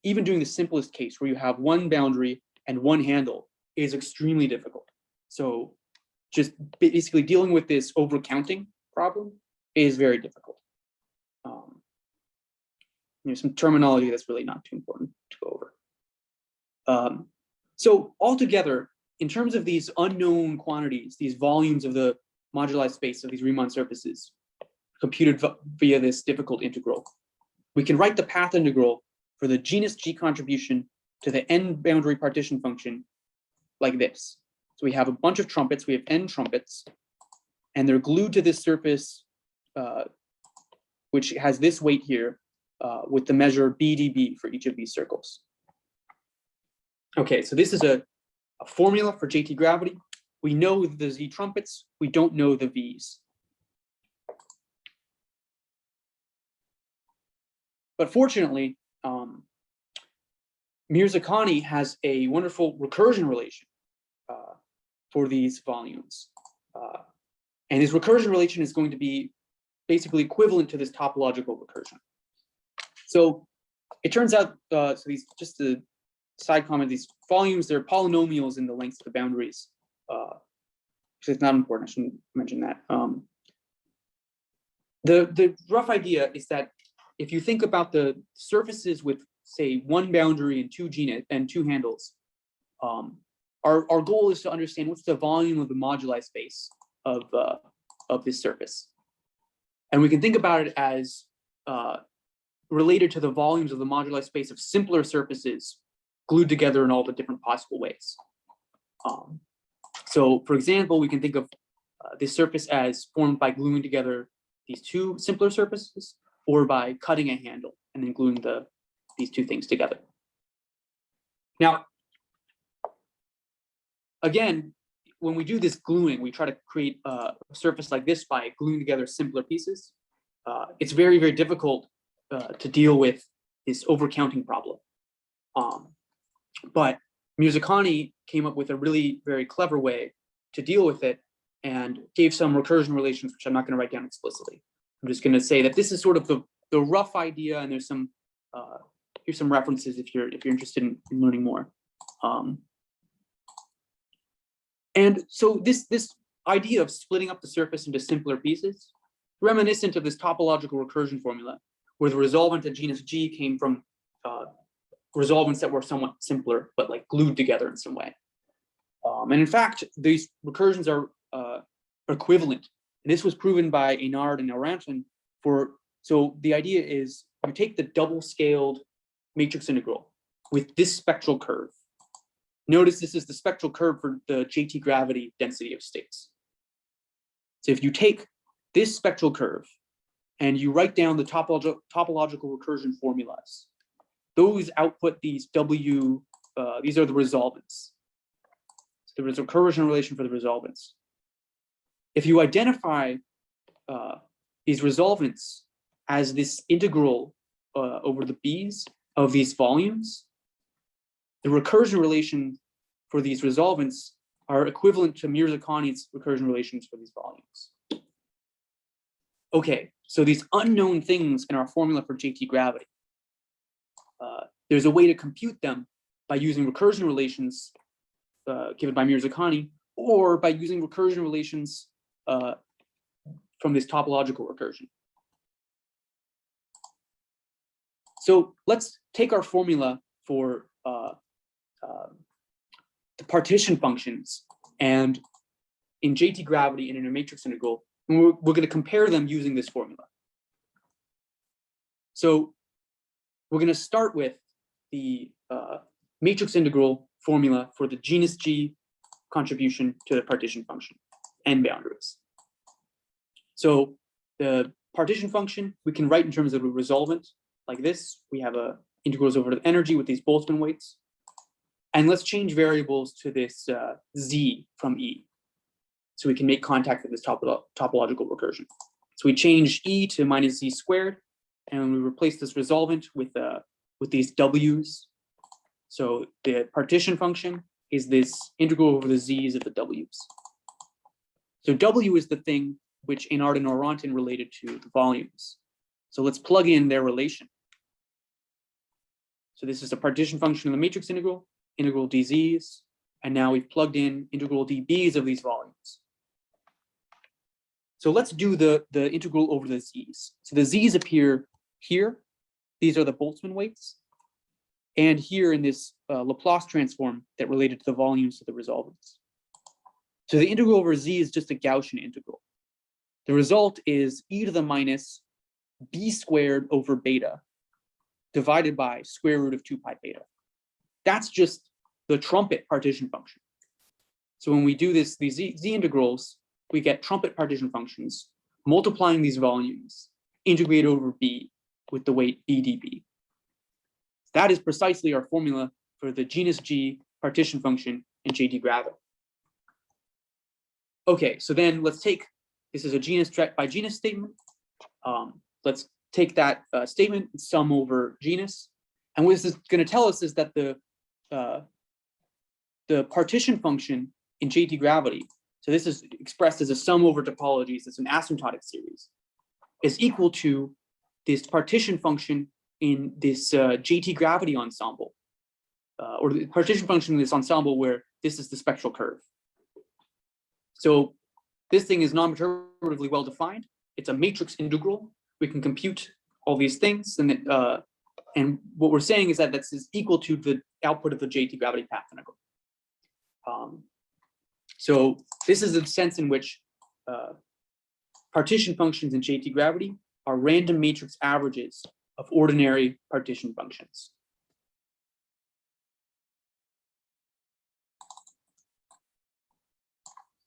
S1: even doing the simplest case where you have one boundary and one handle is extremely difficult. So just basically dealing with this overcounting problem is very difficult. Some terminology that's really not too important to go over. So altogether, in terms of these unknown quantities, these volumes of the moduli space of these Riemann surfaces computed via this difficult integral, we can write the path integral for the genus G contribution to the n boundary partition function like this. So we have a bunch of trumpets, we have n trumpets, and they're glued to this surface, which has this weight here, with the measure BdB for each of these circles. Okay, so this is a formula for JT gravity. We know the Z trumpets, we don't know the V's. But fortunately, Mirzakhani has a wonderful recursion relation for these volumes. And his recursion relation is going to be basically equivalent to this topological recursion. So it turns out, so these, just the side comment, these volumes, they're polynomials in the lengths of the boundaries. So it's not important, I shouldn't mention that. The rough idea is that if you think about the surfaces with, say, one boundary and two handles, our goal is to understand what's the volume of the moduli space of this surface. And we can think about it as related to the volumes of the moduli space of simpler surfaces glued together in all the different possible ways. So for example, we can think of this surface as formed by gluing together these two simpler surfaces, or by cutting a handle and then gluing these two things together. Now, again, when we do this gluing, we try to create a surface like this by gluing together simpler pieces. It's very, very difficult to deal with this overcounting problem. But Mirzakhani came up with a really very clever way to deal with it and gave some recursion relations, which I'm not going to write down explicitly. I'm just going to say that this is sort of the rough idea, and there's some here's some references if you're interested in learning more. And so this idea of splitting up the surface into simpler pieces, reminiscent of this topological recursion formula, where the resolvent at genus G came from resolvents that were somewhat simpler, but like glued together in some way. And in fact, these recursions are equivalent. And this was proven by Eynard and Aranton. So the idea is you take the double-scaled matrix integral with this spectral curve. Notice this is the spectral curve for the JT gravity density of states. So if you take this spectral curve and you write down the topological recursion formulas, those output these W, these are the resolvents. So there is a recursion relation for the resolvents. If you identify these resolvents as this integral over the B's of these volumes, the recursion relation for these resolvents are equivalent to Mirzakhani's recursion relations for these volumes. Okay, so these unknown things in our formula for JT gravity, there's a way to compute them by using recursion relations given by Mirzakhani, or by using recursion relations from this topological recursion. So let's take our formula for the partition functions and in JT gravity and in a matrix integral, and we're going to compare them using this formula. So we're going to start with the matrix integral formula for the genus G contribution to the partition function and boundaries. So the partition function we can write in terms of a resolvent like this. We have integrals over the energy with these Boltzmann weights. And let's change variables to this Z from E, so we can make contact with this topological recursion. So we change e to minus z squared, and we replace this resolvent with these w's. So the partition function is this integral over the z's of the w's. So w is the thing which in Arden or Rontin related to the volumes. So let's plug in their relation. So this is a partition function of the matrix integral dz's, and now we've plugged in integral db's of these volumes. So let's do the integral over the z's. So the z's appear here. These are the Boltzmann weights. And here in this Laplace transform that related to the volumes of the resolvents. So the integral over z is just a Gaussian integral. The result is e to the minus b squared over beta divided by square root of 2 pi beta. That's just the trumpet partition function. So when we do these z integrals, we get trumpet partition functions multiplying these volumes, integrate over b with the weight b db. That is precisely our formula for the genus G partition function in JT gravity. Okay, so then let's take, this is a genus by genus statement. Let's take that statement and sum over genus. And what this is going to tell us is that the partition function in JT gravity, so this is expressed as a sum over topologies, it's an asymptotic series, is equal to this partition function in this JT gravity ensemble, or the partition function in this ensemble where this is the spectral curve. So this thing is non-perturbatively well defined. It's a matrix integral. We can compute all these things, and what we're saying is that this is equal to the output of the JT gravity path integral. So this is the sense in which partition functions in JT gravity are random matrix averages of ordinary partition functions.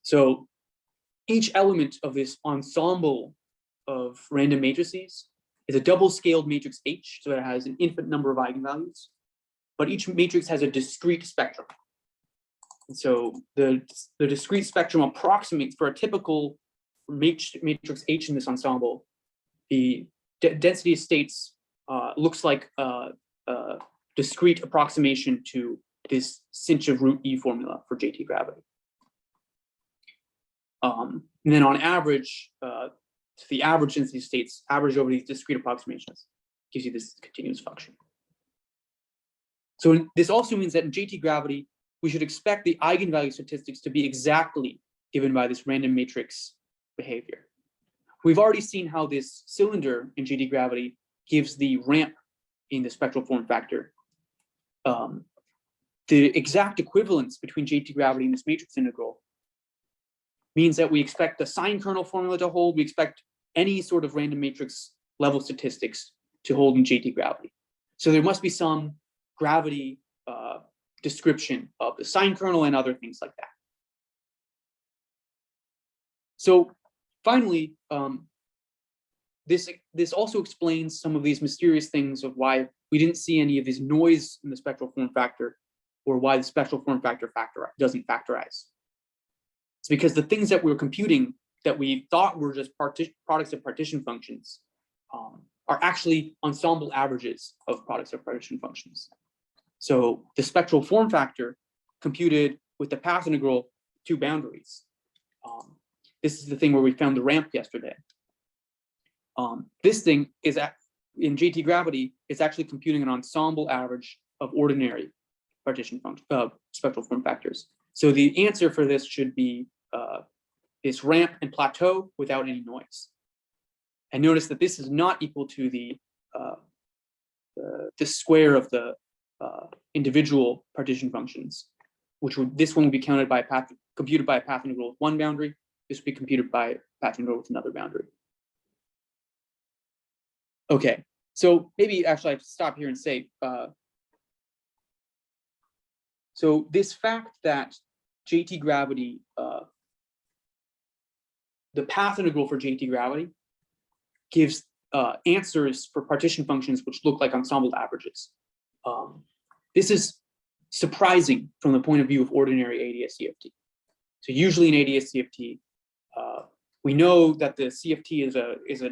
S1: So each element of this ensemble of random matrices is a double-scaled matrix H, so it has an infinite number of eigenvalues, but each matrix has a discrete spectrum. And so the discrete spectrum approximates, for a typical matrix H in this ensemble, the density of states looks like a discrete approximation to this cinch of root E formula for JT gravity. And then on average, the average density of states averaged over these discrete approximations gives you this continuous function. So this also means that in JT gravity, we should expect the eigenvalue statistics to be exactly given by this random matrix behavior. We've already seen how this cylinder in JT gravity gives the ramp in the spectral form factor. The exact equivalence between JT gravity and this matrix integral means that we expect the sine kernel formula to hold. We expect any sort of random matrix level statistics to hold in JT gravity. So there must be some gravity description of the sine kernel and other things like that. So finally, this also explains some of these mysterious things of why we didn't see any of this noise in the spectral form factor, or why the spectral form factor doesn't factorize. It's because the things that we're computing that we thought were just products of partition functions are actually ensemble averages of products of partition functions. So the spectral form factor computed with the path integral 2 boundaries. This is the thing where we found the ramp yesterday. This thing is in JT gravity, it's actually computing an ensemble average of ordinary partition function spectral form factors. So the answer for this should be this ramp and plateau without any noise. And notice that this is not equal to the square of the individual partition functions, this one would be computed by a path integral with 1 boundary. This would be computed by a path integral with another boundary. Okay, so maybe actually I have to stop here and say, so this fact that JT gravity, the path integral for JT gravity gives answers for partition functions which look like ensemble averages. This is surprising from the point of view of ordinary ADS-CFT. So usually in ADS-CFT, We know that the CFT is a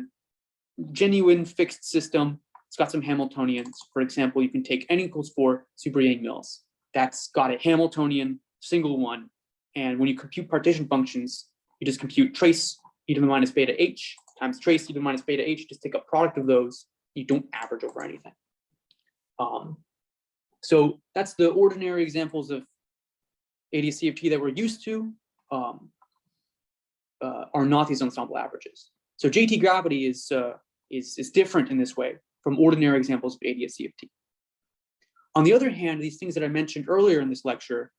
S1: genuine fixed system. It's got some Hamiltonians. For example, you can take n equals 4 super Yang-Mills. That's got a Hamiltonian single one. And when you compute partition functions, you just compute trace e to the minus beta h times trace e to the minus beta h, just take a product of those. You don't average over anything. So that's the ordinary examples of ADS-CFT that we're used to, are not these ensemble averages. So JT gravity is different in this way from ordinary examples of ADS-CFT. On the other hand, these things that I mentioned earlier in this lecture,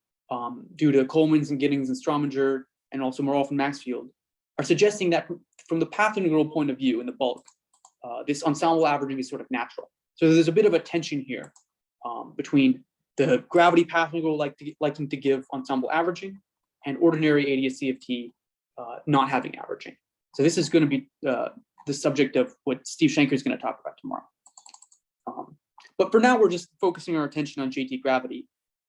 S1: due to Coleman's and Giddings and Strominger, and also more often Maxfield, are suggesting that from the path integral point of view in the bulk, this ensemble averaging is sort of natural. So there's a bit of a tension here between the gravity path integral liking to give ensemble averaging and ordinary ADS-CFT not having averaging. So this is going to be the subject of what Steve Schenker is going to talk about tomorrow. But for now, we're just focusing our attention on JT gravity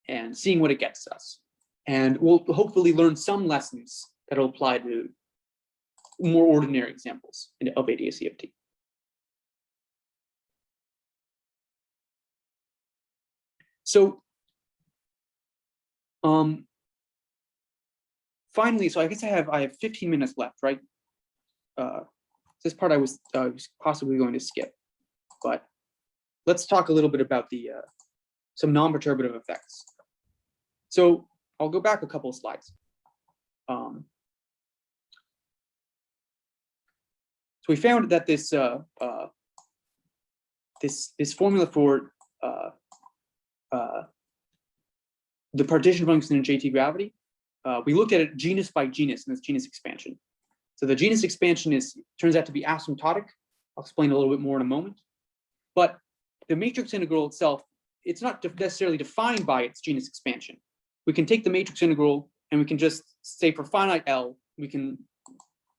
S1: and seeing what it gets us. And we'll hopefully learn some lessons that will apply to more ordinary examples of ADS-CFT. So finally, so I guess I have 15 minutes left, right? This part I was possibly going to skip, but let's talk a little bit about the some non-perturbative effects. So I'll go back a couple of slides. So we found that this this formula for the partition function in JT gravity, we looked at it genus by genus in this genus expansion. So the genus expansion turns out to be asymptotic. I'll explain a little bit more in a moment. But the matrix integral itself, it's not necessarily defined by its genus expansion. We can take the matrix integral and we can just say for finite L, we can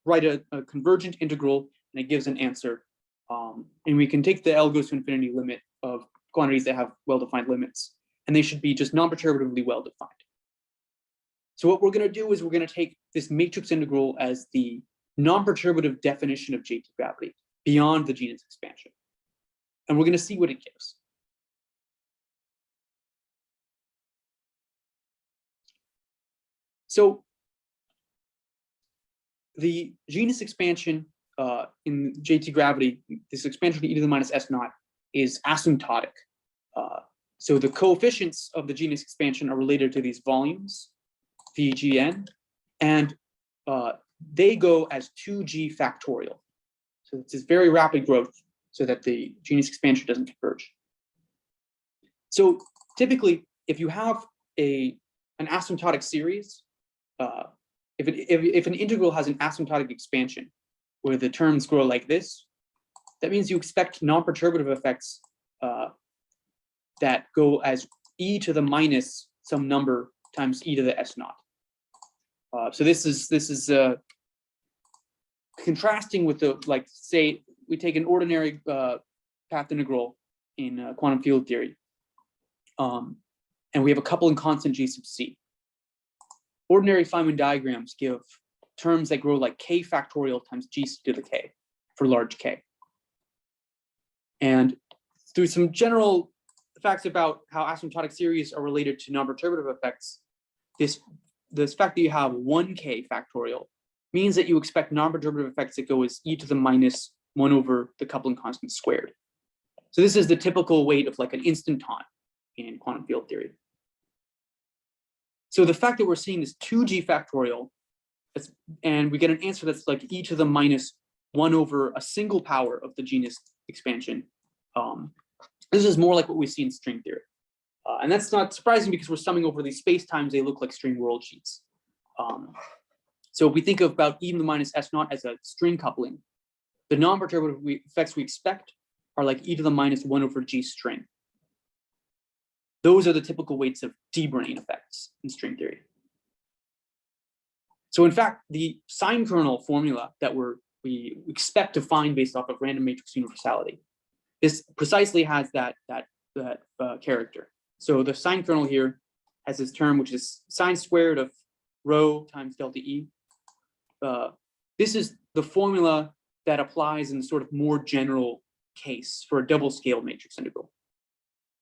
S1: write a convergent integral and it gives an answer. And we can take the L goes to infinity limit of quantities that have well-defined limits, and they should be just non-perturbatively well-defined. So what we're going to do is we're going to take this matrix integral as the non-perturbative definition of JT gravity beyond the genus expansion. And we're going to see what it gives. So the genus expansion in JT gravity, this expansion to e to the minus s naught, is asymptotic. So the coefficients of the genus expansion are related to these volumes, VGN, and they go as 2g factorial. So it's this very rapid growth so that the genus expansion doesn't converge. So typically, if you have an asymptotic series, if an integral has an asymptotic expansion where the terms grow like this, that means you expect non-perturbative effects that go as e to the minus some number times e to the s naught. So this is contrasting with the, like, say we take an ordinary path integral in quantum field theory, and we have a coupling constant g sub c. Ordinary Feynman diagrams give terms that grow like k factorial times g to the k for large k. And through some general facts about how asymptotic series are related to non-perturbative effects, this fact that you have 1k factorial means that you expect non-perturbative effects that go as e to the minus 1 over the coupling constant squared. So this is the typical weight of like an instanton in quantum field theory. So the fact that we're seeing this 2g factorial, and we get an answer that's like e to the minus 1 over a single power of the genus expansion, this is more like what we see in string theory. And that's not surprising because we're summing over these spacetimes, they look like string world sheets. So if we think about e to the minus s naught as a string coupling, the non-perturbative effects we expect are like e to the minus 1 over g string. Those are the typical weights of D-brane effects in string theory. So in fact, the sine kernel formula that we expect to find based off of random matrix universality, this precisely has that character. So the sine kernel here has this term which is sine squared of rho times delta E this is the formula that applies in sort of more general case for a double scaled matrix integral.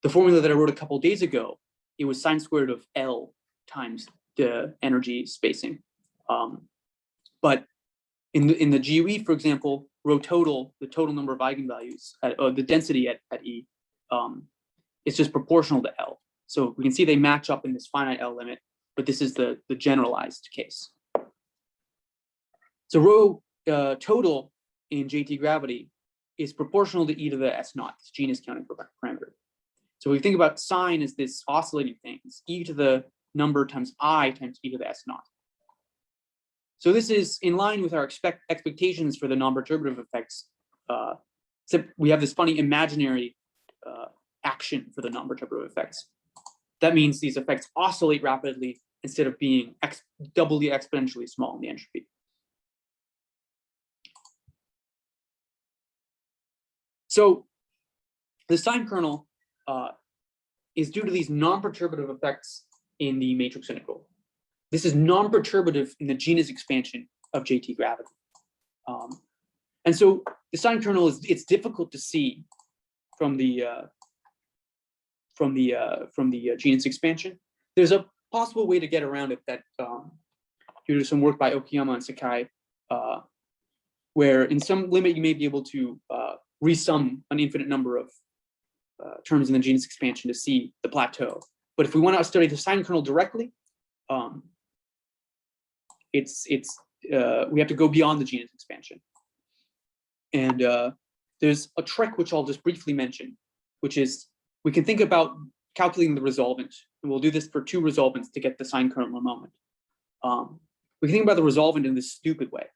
S1: The formula that I wrote a couple days ago, it was sine squared of L times the energy spacing. But in the GUE, for example, rho total, the total number of eigenvalues, the density at E, is just proportional to L. So we can see they match up in this finite L limit, but this is the generalized case. So rho total in JT gravity is proportional to E to the S naught, this genus counting parameter. So we think about sine as this oscillating thing, it's E to the number times I times E to the S naught. So this is in line with our expectations for the non-perturbative effects, except we have this funny imaginary action for the non-perturbative effects. That means these effects oscillate rapidly instead of being doubly exponentially small in the entropy. So the sine kernel is due to these non-perturbative effects in the matrix integral. This is non-perturbative in the genus expansion of JT gravity. And so the sine kernel it's difficult to see from the genus expansion. There's a possible way to get around it that due to some work by Okiyama and Sakai, where in some limit you may be able to resum an infinite number of terms in the genus expansion to see the plateau. But if we want to study the sine kernel directly, we have to go beyond the genus expansion. And there's a trick which I'll just briefly mention, which is we can think about calculating the resolvent, and we'll do this for two resolvents to get the sine kernel in a moment. We can think about the resolvent in this stupid way.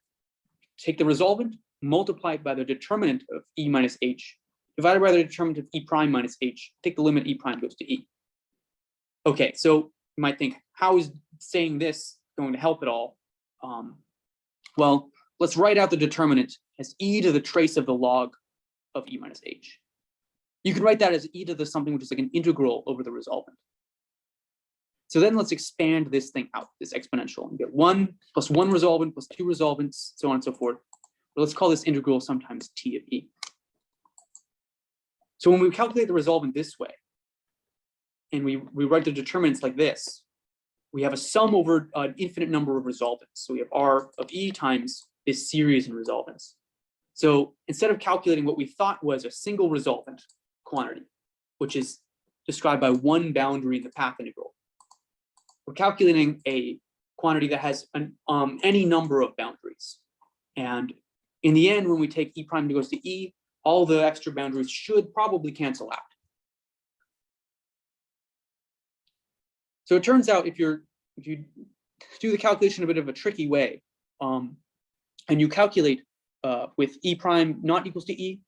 S1: Take the resolvent, multiply it by the determinant of E minus H, divided by the determinant of E prime minus H, take the limit E prime goes to E. Okay, so you might think, how is saying this going to help at all? Well, let's write out the determinant as E to the trace of the log of E minus H. You can write that as E to the something which is like an integral over the resolvent. So then let's expand this thing out, this exponential, and get 1 plus 1 resolvent plus 2 resolvents, so on and so forth. But let's call this integral sometimes T of E. So when we calculate the resolvent this way, and we write the determinants like this, we have a sum over an infinite number of resolvents. So we have R of E times this series in resolvents. So instead of calculating what we thought was a single resolvent quantity, which is described by one boundary in the path integral, we're calculating a quantity that has any number of boundaries. And in the end, when we take E prime goes to E, all the extra boundaries should probably cancel out. So it turns out if you do the calculation a bit of a tricky way, and you calculate with E prime not equals to E,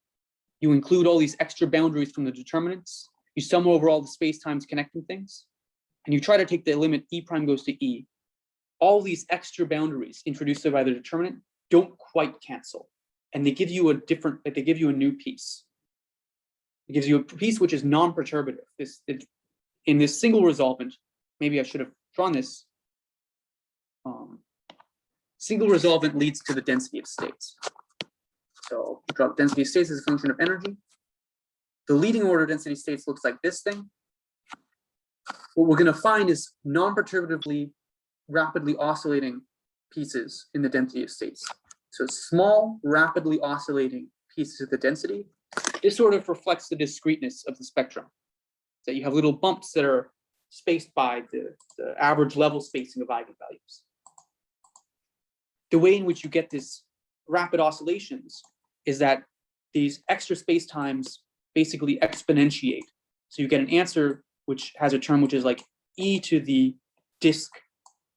S1: you include all these extra boundaries from the determinants, you sum over all the space-times connecting things, and you try to take the limit E prime goes to E, all these extra boundaries introduced by the determinant don't quite cancel. And they give you a different, they give you a new piece. It gives you a piece which is non-perturbative. In this single resolvent, maybe I should have drawn this. Single resolvent leads to the density of states. So draw the density of states as a function of energy. The leading order density of states looks like this thing. What we're going to find is non-perturbatively rapidly oscillating pieces in the density of states. So small, rapidly oscillating pieces of the density. This sort of reflects the discreteness of the spectrum. So you have little bumps that are spaced by the average level spacing of eigenvalues. The way in which you get this rapid oscillations is that these extra spacetimes basically exponentiate. So you get an answer which has a term which is like E to the disk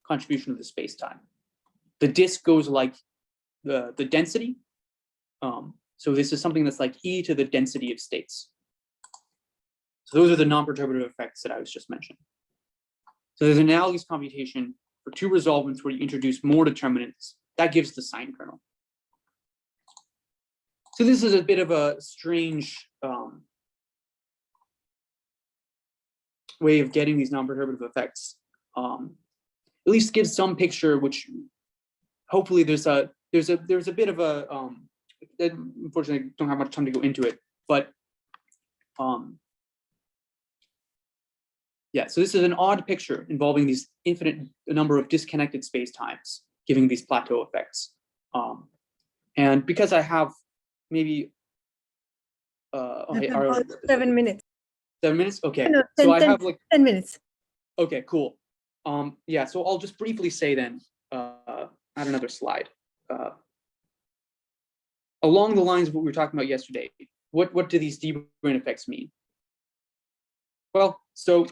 S1: contribution of the spacetime. The disk goes like the density. So this is something that's like E to the density of states. So those are the non-perturbative effects that I was just mentioning. So there's an analogous computation for two resolvents where you introduce more determinants. That gives the sine kernel. So this is a bit of a strange way of getting these non-perturbative effects. At least gives some picture, which hopefully there's there's a bit of a unfortunately I don't have much time to go into it, but yeah, so this is an odd picture involving these infinite number of disconnected spacetimes, giving these plateau effects. And because I have maybe
S3: About 7 minutes.
S1: 7 minutes, okay.
S3: No,
S1: So
S3: 10,
S1: I
S3: 10
S1: have like
S3: 10 minutes.
S1: okay, cool. Yeah, so I'll just briefly say then, add another slide. Along the lines of what we were talking about yesterday, what do these de Bruijn effects mean? Well, so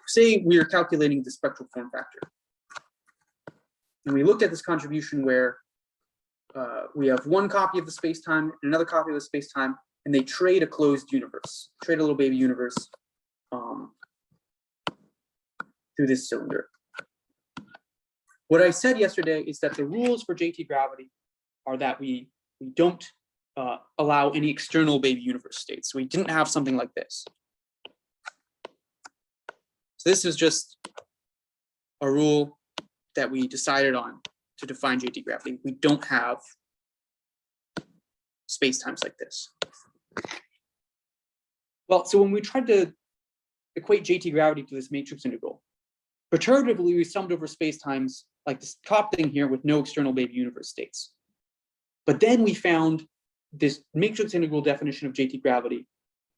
S1: say we are calculating the spectral form factor. And we looked at this contribution where we have one copy of the space-time and another copy of the space-time, and they trade a closed universe, trade a little baby universe through this cylinder. What I said yesterday is that the rules for JT gravity are that we don't allow any external baby universe states. So we didn't have something like this. So this is just a rule that we decided on to define JT gravity. We don't have spacetimes like this. Well, so when we tried to equate JT gravity to this matrix integral, perturbatively we summed over spacetimes like this top thing here with no external baby universe states. But then we found this matrix integral definition of JT gravity,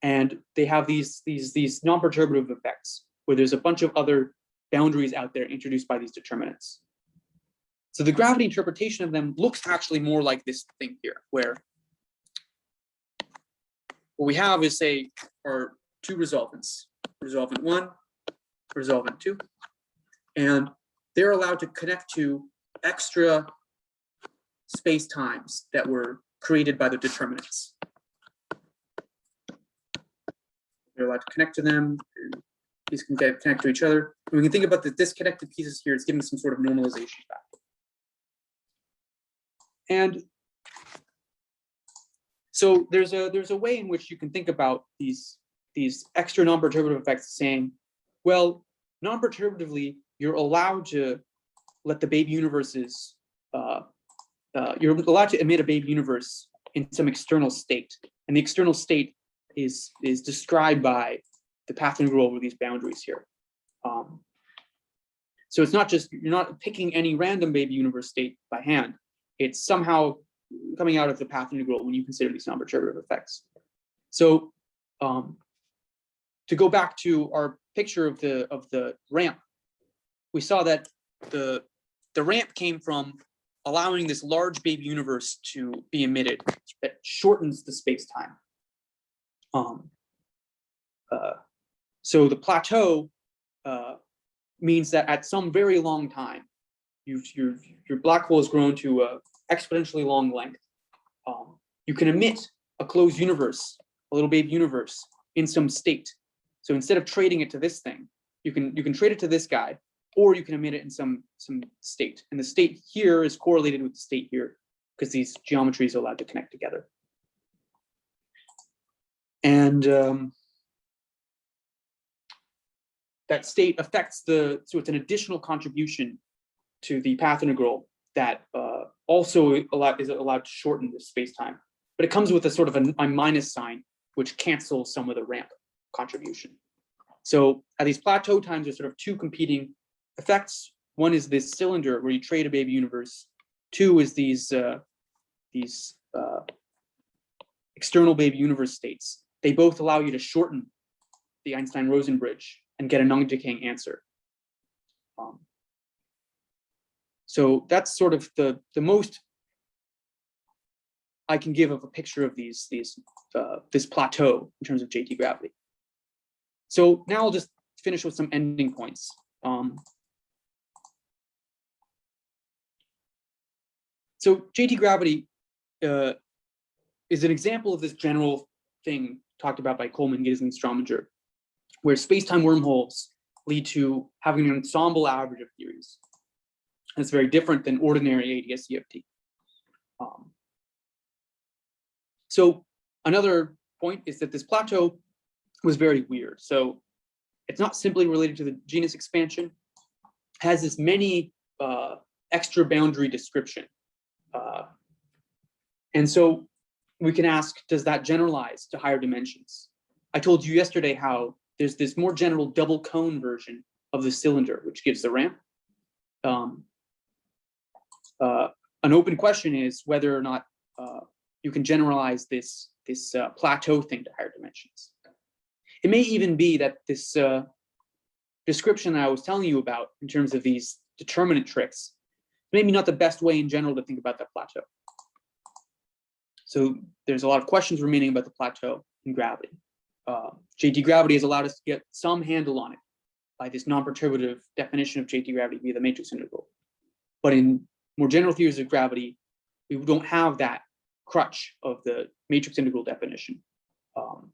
S1: and they have these non-perturbative effects where there's a bunch of other boundaries out there introduced by these determinants. So the gravity interpretation of them looks actually more like this thing here, where what we have is, say, our two resolvents, resolvent 1, resolvent 2, and they're allowed to connect to extra space-times that were created by the determinants. They're allowed to connect to them. These can connect to each other. And we can think about the disconnected pieces here as giving some sort of normalization factor. And so there's a way in which you can think about these extra non-perturbative effects, saying, well, non-perturbatively, you're allowed to let the baby universes, you're allowed to emit a baby universe in some external state. And the external state is described by the path integral over these boundaries here. So it's not just, you're not picking any random baby universe state by hand. It's somehow coming out of the path integral when you consider these non-perturbative effects. So to go back to our picture of the ramp, we saw that the ramp came from allowing this large baby universe to be emitted that shortens the space-time. So the plateau means that at some very long time, your black hole has grown to a exponentially long length. You can emit a closed universe, a little baby universe, in some state. So instead of trading it to this thing, you can trade it to this guy, or you can emit it in some state. And the state here is correlated with the state here because these geometries are allowed to connect together. And that state affects so it's an additional contribution to the path integral that also is allowed to shorten the space-time. But it comes with a sort of a minus sign, which cancels some of the ramp contribution. So at these plateau times, there's sort of two competing effects. One is this cylinder where you trade a baby universe. Two is these external baby universe states. They both allow you to shorten the Einstein-Rosen bridge and get a non-decaying answer. So that's sort of the most I can give of a picture of this plateau in terms of JT gravity. So now I'll just finish with some ending points. So JT gravity is an example of this general thing talked about by Coleman, Giddens, and Strominger, where space-time wormholes lead to having an ensemble average of theories. It's very different than ordinary ADS-CFT. So another point is that this plateau was very weird. So it's not simply related to the genus expansion. It has this many extra boundary description. And so we can ask, does that generalize to higher dimensions? I told you yesterday how there's this more general double cone version of the cylinder, which gives the ramp. An open question is whether or not you can generalize this plateau thing to higher dimensions. It may even be that this description that I was telling you about in terms of these determinant tricks, maybe not the best way in general to think about that plateau. So there's a lot of questions remaining about the plateau in gravity. JT gravity has allowed us to get some handle on it by this non-perturbative definition of JT gravity via the matrix integral. But in more general theories of gravity, we don't have that crutch of the matrix integral definition.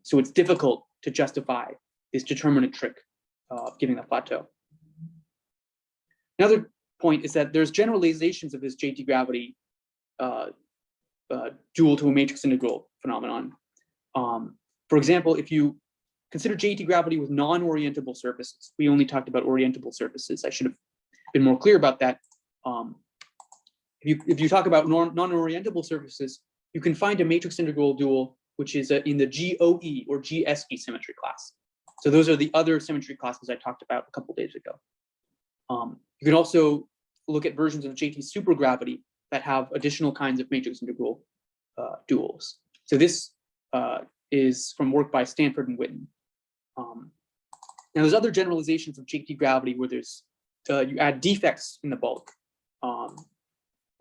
S1: So it's difficult to justify this determinant trick of giving the plateau. Another point is that there's generalizations of this JT gravity dual to a matrix integral phenomenon. For example, if you consider JT gravity with non-orientable surfaces, we only talked about orientable surfaces. I should have been more clear about that. If you talk about non-orientable surfaces, you can find a matrix integral dual which is in the GOE or GSE symmetry class. So those are the other symmetry classes I talked about a couple days ago. You can also look at versions of JT supergravity that have additional kinds of matrix integral duals. So this is from work by Stanford and Witten. Now there's other generalizations of JT gravity where there's you add defects in the bulk,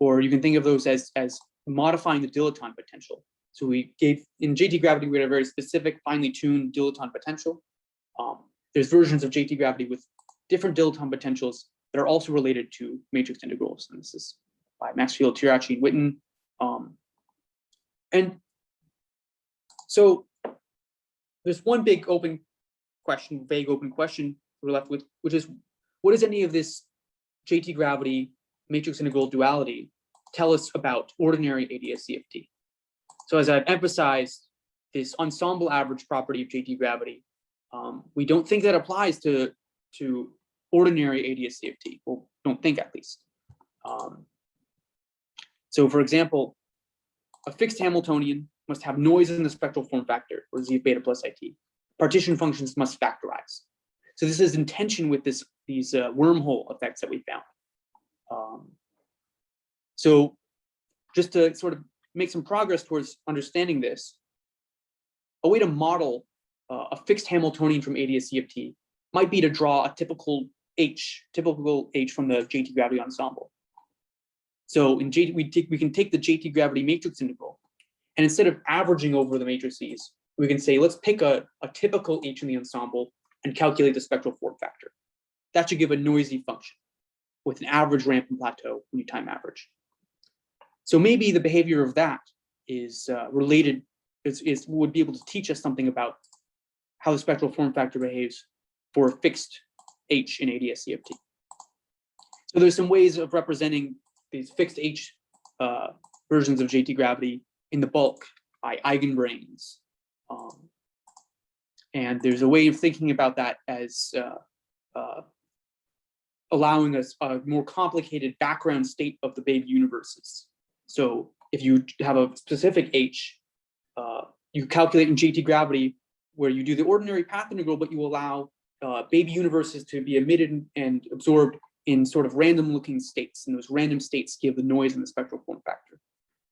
S1: or you can think of those as modifying the dilaton potential. So we gave in JT gravity we had a very specific, finely tuned dilaton potential. There's versions of JT gravity with different dilaton potentials that are also related to matrix integrals, and this is by Maxfield, Tirachi, and Witten. And so there's one big open question, vague open question we're left with, which is, what does any of this JT gravity matrix integral duality tell us about ordinary ADS-CFT? So as I've emphasized, this ensemble average property of JT gravity, we don't think that applies to ordinary ADS-CFT. Well, don't think at least. So for example, a fixed Hamiltonian must have noise in the spectral form factor, or Z beta plus IT. Partition functions must factorize. So this is in tension with these wormhole effects that we found. So just to sort of make some progress towards understanding this, a way to model a fixed Hamiltonian from ADS-CFT might be to draw a typical H from the JT gravity ensemble. So in JT, we can take the JT gravity matrix integral, and instead of averaging over the matrices, we can say, let's pick a typical H in the ensemble and calculate the spectral form factor. That should give a noisy function with an average ramp and plateau when you time average. So maybe the behavior of that is related, would be able to teach us something about how the spectral form factor behaves for a fixed H in ADS-CFT. So there's some ways of representing these fixed H versions of JT gravity in the bulk by eigenbranes. And there's a way of thinking about that as allowing us a more complicated background state of the baby universes. So if you have a specific H, you calculate in JT gravity where you do the ordinary path integral, but you allow baby universes to be emitted and absorbed in sort of random looking states, and those random states give the noise in the spectral form factor.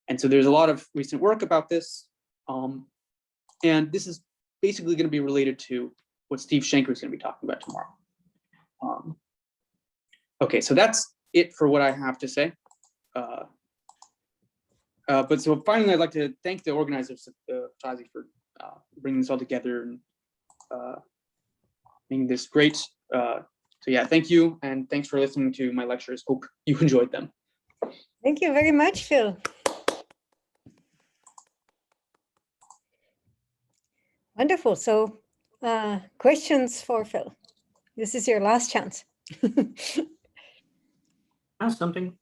S1: And so there's a lot of recent work about this, and this is basically going to be related to what Steve Shanker is going to be talking about tomorrow. Okay, so that's it for what I have to say. But so finally, I'd like to thank the organizers of Tazi for bringing this all together and making this great. So yeah, thank you, and thanks for listening to my lectures. Hope you enjoyed them.
S3: Thank you very much, Phil. Wonderful. So questions for Phil. This is your last chance.
S4: Ask something.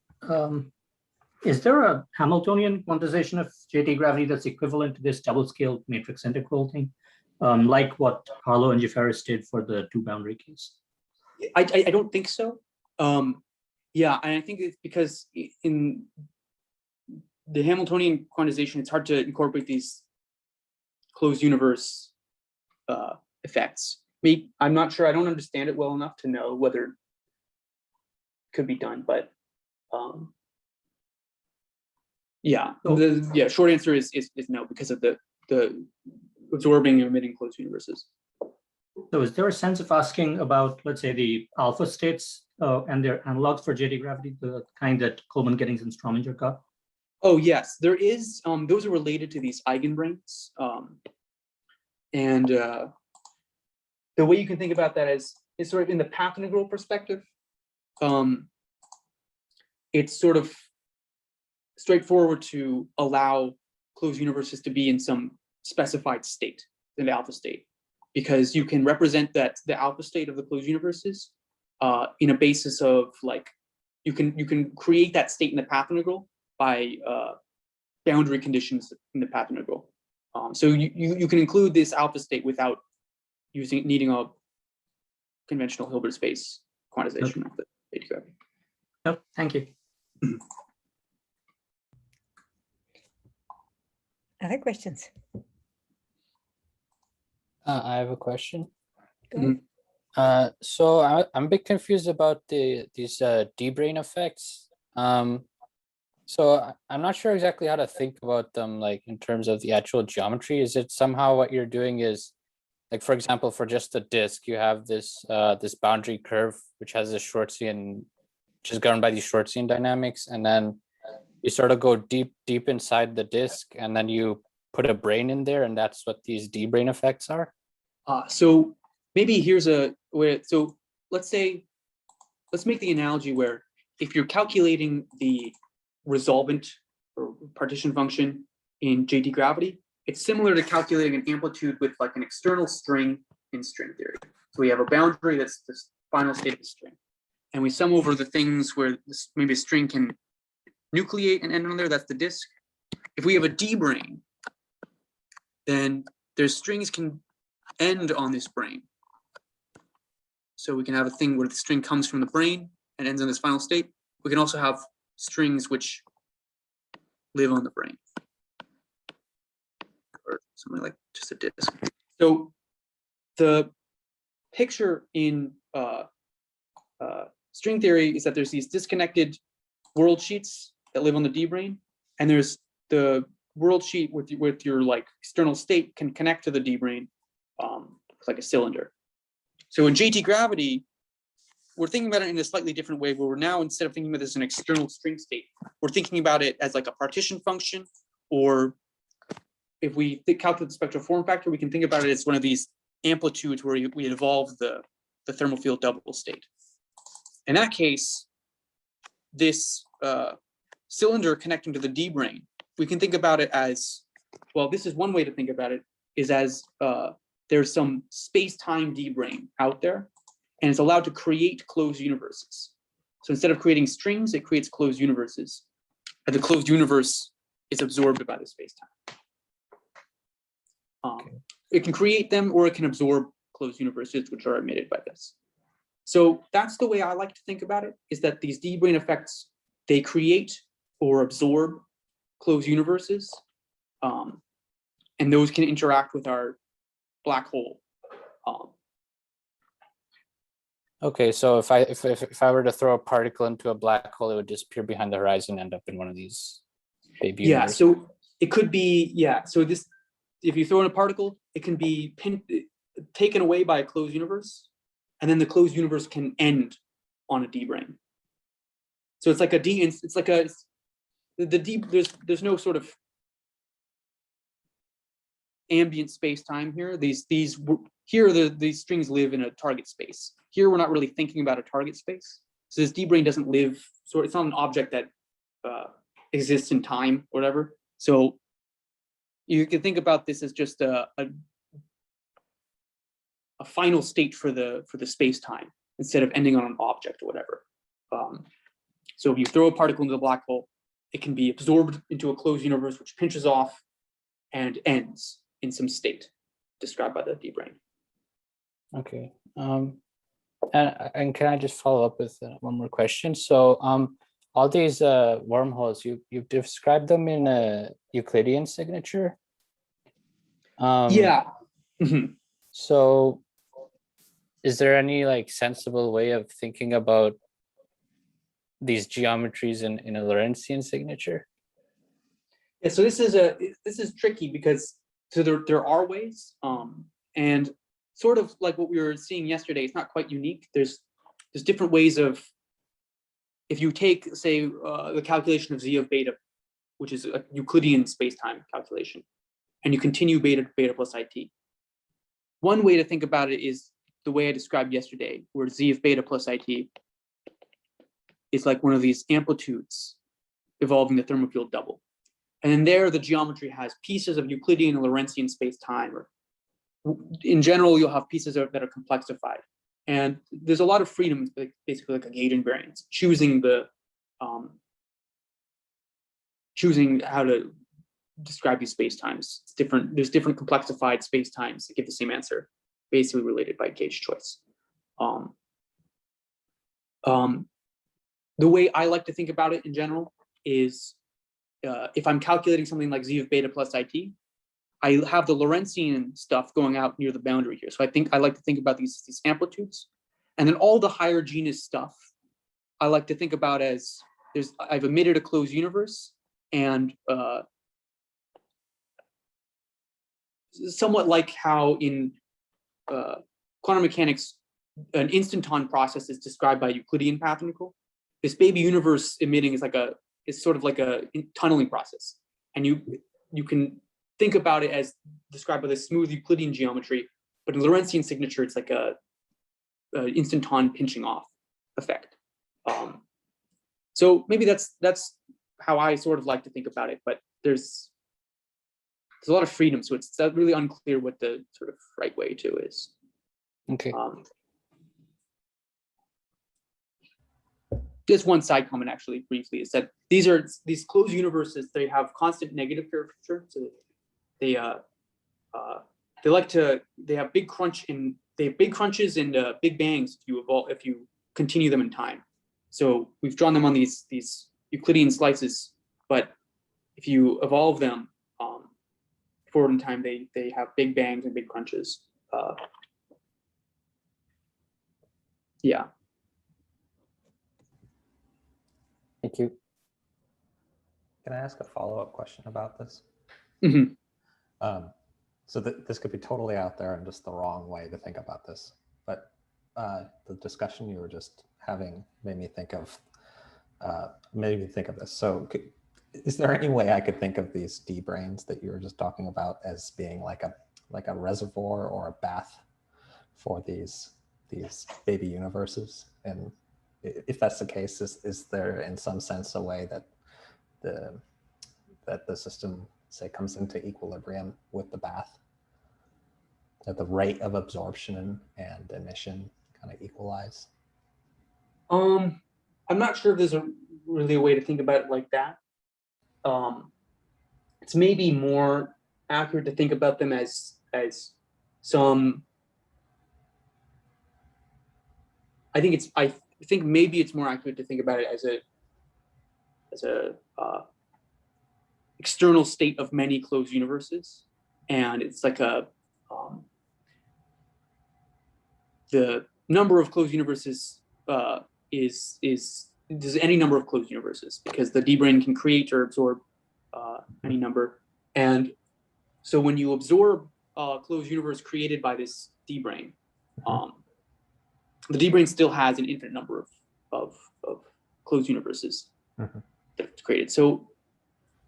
S4: Is there a Hamiltonian quantization of JT gravity that's equivalent to this double-scaled matrix integral thing, like what Harlow and Jaffaris did for the two-boundary case?
S1: I don't think so. Yeah, and I think it's because in the Hamiltonian quantization, it's hard to incorporate these closed universe effects. I'm not sure. I don't understand it well enough to know whether it could be done, but yeah, the short answer is no, because of the absorbing and emitting closed universes.
S4: So is there a sense of asking about, let's say, the alpha states and their analogs for JT gravity, the kind that Coleman, Giddings, and Strominger got?
S1: Oh yes, there is. Those are related to these eigenbrains, and the way you can think about that is sort of in the path integral perspective. It's sort of straightforward to allow closed universes to be in some specified state, in the alpha state, because you can represent that the alpha state of the closed universes in a basis of like you can create that state in the path integral by boundary conditions in the path integral. So you can include this alpha state without needing a conventional Hilbert space quantization of the JT gravity.
S4: Yep, thank you.
S3: Other questions?
S2: I have a question.
S3: Go ahead.
S2: So I'm a bit confused about these D-brain effects. So I'm not sure exactly how to think about them, like in terms of the actual geometry. Is it somehow what you're doing is, like, for example, for just the disk, you have this this boundary curve which has a Shortsian, which is governed by these Shortsian dynamics, and then you sort of go deep inside the disk, and then you put a brain in there, and that's what these D-brain effects are.
S1: So maybe here's a where. So let's make the analogy where if you're calculating the resolvent or partition function in JT gravity, it's similar to calculating an amplitude with like an external string in string theory. So we have a boundary that's the final state of the string, and we sum over the things where maybe a string can nucleate and end on there. That's the disk. If we have a D-brain, then there's strings can end on this brain. So we can have a thing where the string comes from the brain and ends in this final state. We can also have strings which live on the brain, or something like just a disk. So the picture in string theory is that there's these disconnected world sheets that live on the D-brain, and there's the world sheet with your like external state can connect to the D-brain like a cylinder. So in JT gravity, we're thinking about it in a slightly different way, where we're now, instead of thinking about this as an external string state, we're thinking about it as like a partition function, or if we calculate the spectral form factor, we can think about it as one of these amplitudes where we evolve the thermal field double state. In that case, this cylinder connecting to the D-brain, we can think about it as, well, this is one way to think about it, is as there's some space-time D-brain out there, and it's allowed to create closed universes. So instead of creating strings, it creates closed universes, and the closed universe is absorbed by the space-time. It can create them, or it can absorb closed universes, which are emitted by this. So that's the way I like to think about it, is that these D-brain effects, they create or absorb closed universes, and those can interact with our black hole.
S2: Okay, so if I were to throw a particle into a black hole, it would disappear behind the horizon and end up in one of these baby universes.
S1: So it could be, so this, if you throw in a particle, it can be taken away by a closed universe, and then the closed universe can end on a D-brain. So it's like a D, it's like a, the D, there's no sort of ambient space-time here. These strings live in a target space. Here we're not really thinking about a target space. So this D-brain doesn't live, so it's not an object that exists in time or whatever. So you can think about this as just a final state for the space-time instead of ending on an object or whatever. So if you throw a particle into the black hole, it can be absorbed into a closed universe, which pinches off and ends in some state described by the D-brain.
S2: Okay. And can I just follow up with one more question? So all these wormholes, you've described them in a Euclidean signature.
S1: Yeah. Mhm.
S2: So is there any like sensible way of thinking about these geometries in a Lorentzian signature?
S1: Yeah, so this is tricky because so there are ways, and sort of like what we were seeing yesterday, it's not quite unique. There's different ways of, if you take, say, the calculation of z of beta, which is a Euclidean spacetime calculation, and you continue beta plus it. One way to think about it is the way I described yesterday, where z of beta plus it is like one of these amplitudes evolving the thermal field double. And then there, the geometry has pieces of Euclidean and Lorentzian space-time, or in general, you'll have pieces that are complexified. And there's a lot of freedom, like basically like a gauge invariance, choosing how to describe these spacetimes. It's different. There's different complexified spacetimes that give the same answer, basically related by gauge choice. The way I like to think about it in general is, if I'm calculating something like z of beta plus it, I have the Lorentzian stuff going out near the boundary here. So I like to think about these amplitudes, and then all the higher genus stuff I like to think about as I've emitted a closed universe, and somewhat like how in quantum mechanics an instanton process is described by Euclidean path integral. This baby universe emitting is sort of like a tunneling process, and you can think about it as described by this smooth Euclidean geometry, but in Lorentzian signature, it's like a instanton pinching off effect. So maybe that's how I sort of like to think about it, but there's a lot of freedom, so it's really unclear what the sort of right way to is.
S2: Okay.
S1: Just one side comment, actually, briefly, is that these closed universes, they have constant negative curvature, so they have big crunches and big bangs if you continue them in time. So we've drawn them on these Euclidean slices, but if you evolve them forward in time, they have big bangs and big crunches. Yeah.
S2: Thank you.
S5: Can I ask a follow-up question about this?
S1: Mm-hmm.
S5: So this could be totally out there and just the wrong way to think about this, but the discussion you were just having made me think of this. So is there any way I could think of these D-branes that you were just talking about as being like a reservoir or a bath for these baby universes? And if that's the case, is there in some sense a way that the system, say, comes into equilibrium with the bath, that the rate of absorption and emission kind of equalize?
S1: I'm not sure if there's really a way to think about it like that. It's maybe more accurate to think about them as some. I think maybe it's more accurate to think about it as a external state of many closed universes, and it's like the number of closed universes is any number of closed universes, because the D-brane can create or absorb any number. And so when you absorb a closed universe created by this D-brane, the D-brane still has an infinite number of closed universes that's created. So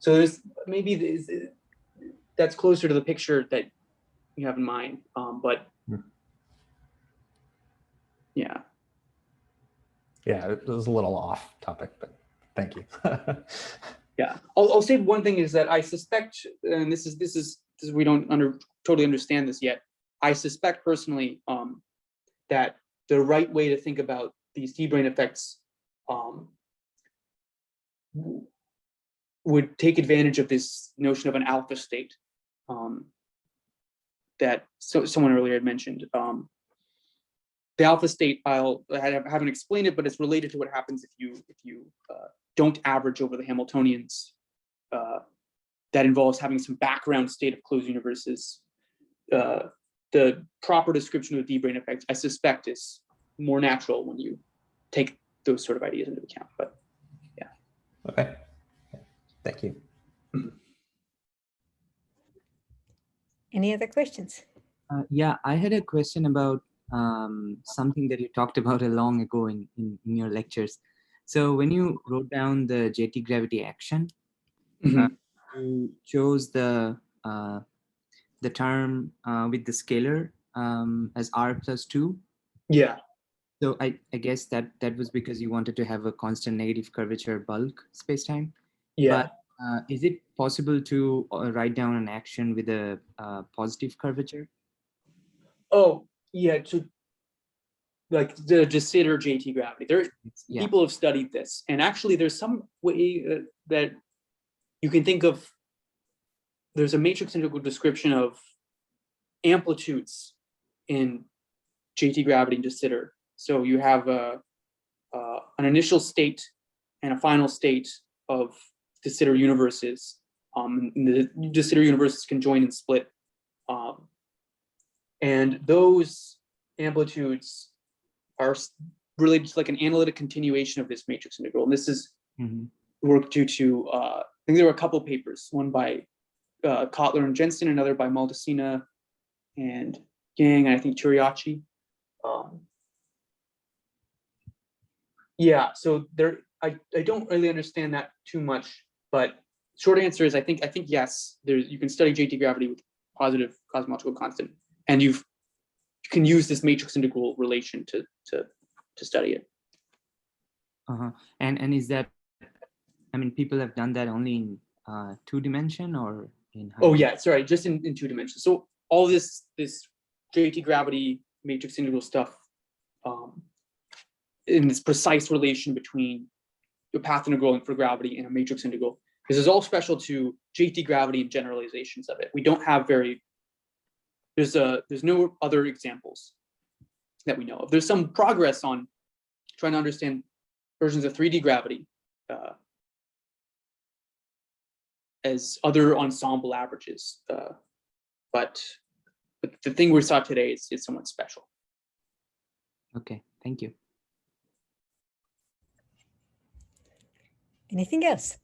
S1: there's maybe that's closer to the picture that you have in mind, but yeah.
S5: Yeah, it was a little off topic, but thank you.
S1: Yeah, I'll say one thing is that I suspect, and this is we don't totally understand this yet. I suspect personally that the right way to think about these D-brane effects would take advantage of this notion of an alpha state that someone earlier had mentioned. the alpha state, I haven't explained it, but it's related to what happens if you don't average over the Hamiltonians. That involves having some background state of closed universes. The proper description of the D-brane effect, I suspect, is more natural when you take those sort of ideas into account. But yeah.
S5: Okay. Thank you.
S3: Any other questions?
S6: Yeah, I had a question about something that you talked about long ago in your lectures. So when you wrote down the JT gravity action, you chose the term with the scalar as r+2.
S1: Yeah.
S6: So I guess that was because you wanted to have a constant negative curvature bulk spacetime.
S1: Yeah.
S6: But is it possible to write down an action with a positive curvature?
S1: Oh, yeah. To like the de Sitter JT gravity.
S6: Yeah.
S1: People have studied this, and actually, there's some way that you can think of. There's a matrix integral description of amplitudes in JT gravity and de Sitter. So you have an initial state and a final state of de Sitter universes. And the de Sitter universes can join and split. And those amplitudes are related to like an analytic continuation of this matrix integral. And this is work due to, I think there were a couple papers, one by Kotler and Jensen, another by Maldacena and Yang, and I think Turiachi. Yeah, so there, I don't really understand that too much, but short answer is I think yes, you can study JT gravity with positive cosmological constant, and you can use this matrix integral relation to study it.
S6: And is that, I mean, people have done that only in 2D or in?
S1: Oh yeah, sorry, just in 2 dimensions. So all this JT gravity matrix integral stuff, in this precise relation between the path integral for gravity and a matrix integral, this is all special to JT gravity and generalizations of it. We don't have there's no other examples that we know of. There's some progress on trying to understand versions of 3D gravity as other ensemble averages, but the thing we saw today is somewhat special.
S6: Okay, thank you.
S3: Anything else?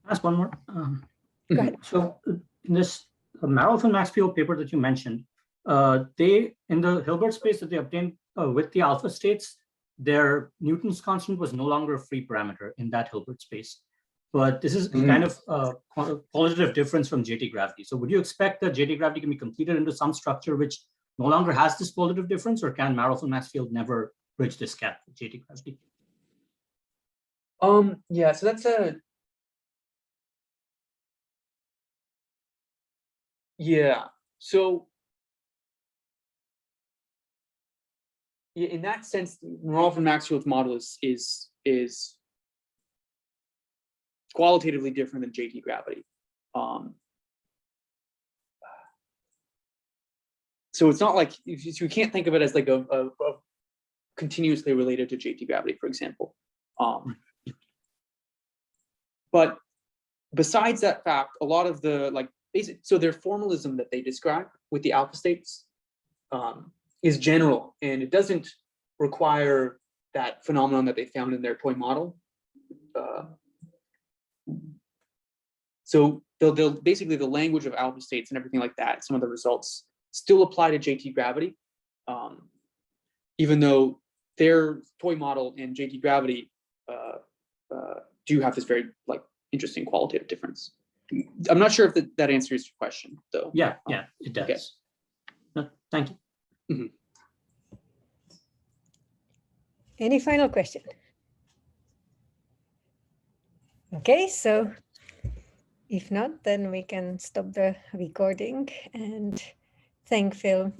S4: Ask one more.
S3: Go ahead.
S4: So in this Maroff and Maxfield paper that you mentioned, they, in the Hilbert space that they obtained with the alpha states, their Newton's constant was no longer a free parameter in that Hilbert space. But this is kind of a qualitative difference from JT gravity. So would you expect that JT gravity can be completed into some structure which no longer has this qualitative difference, or can Maroff and Maxfield never bridge this gap with JT gravity?
S1: Yeah, so that's so yeah, in that sense, Maroff and Maxfield's model is qualitatively different than JT gravity. So it's not like you can't think of it as like a continuously related to JT gravity, for example. But besides that fact, a lot of the so their formalism that they describe with the alpha states is general, and it doesn't require that phenomenon that they found in their toy model. So they'll basically, the language of alpha states and everything like that, some of the results still apply to JT gravity, even though their toy model and JT gravity do have this very interesting qualitative difference. I'm not sure if that answers your question, though.
S4: Yeah, it does.
S1: Okay.
S4: No, thank you.
S3: Any final question? Okay, so if not, then we can stop the recording and thank Phil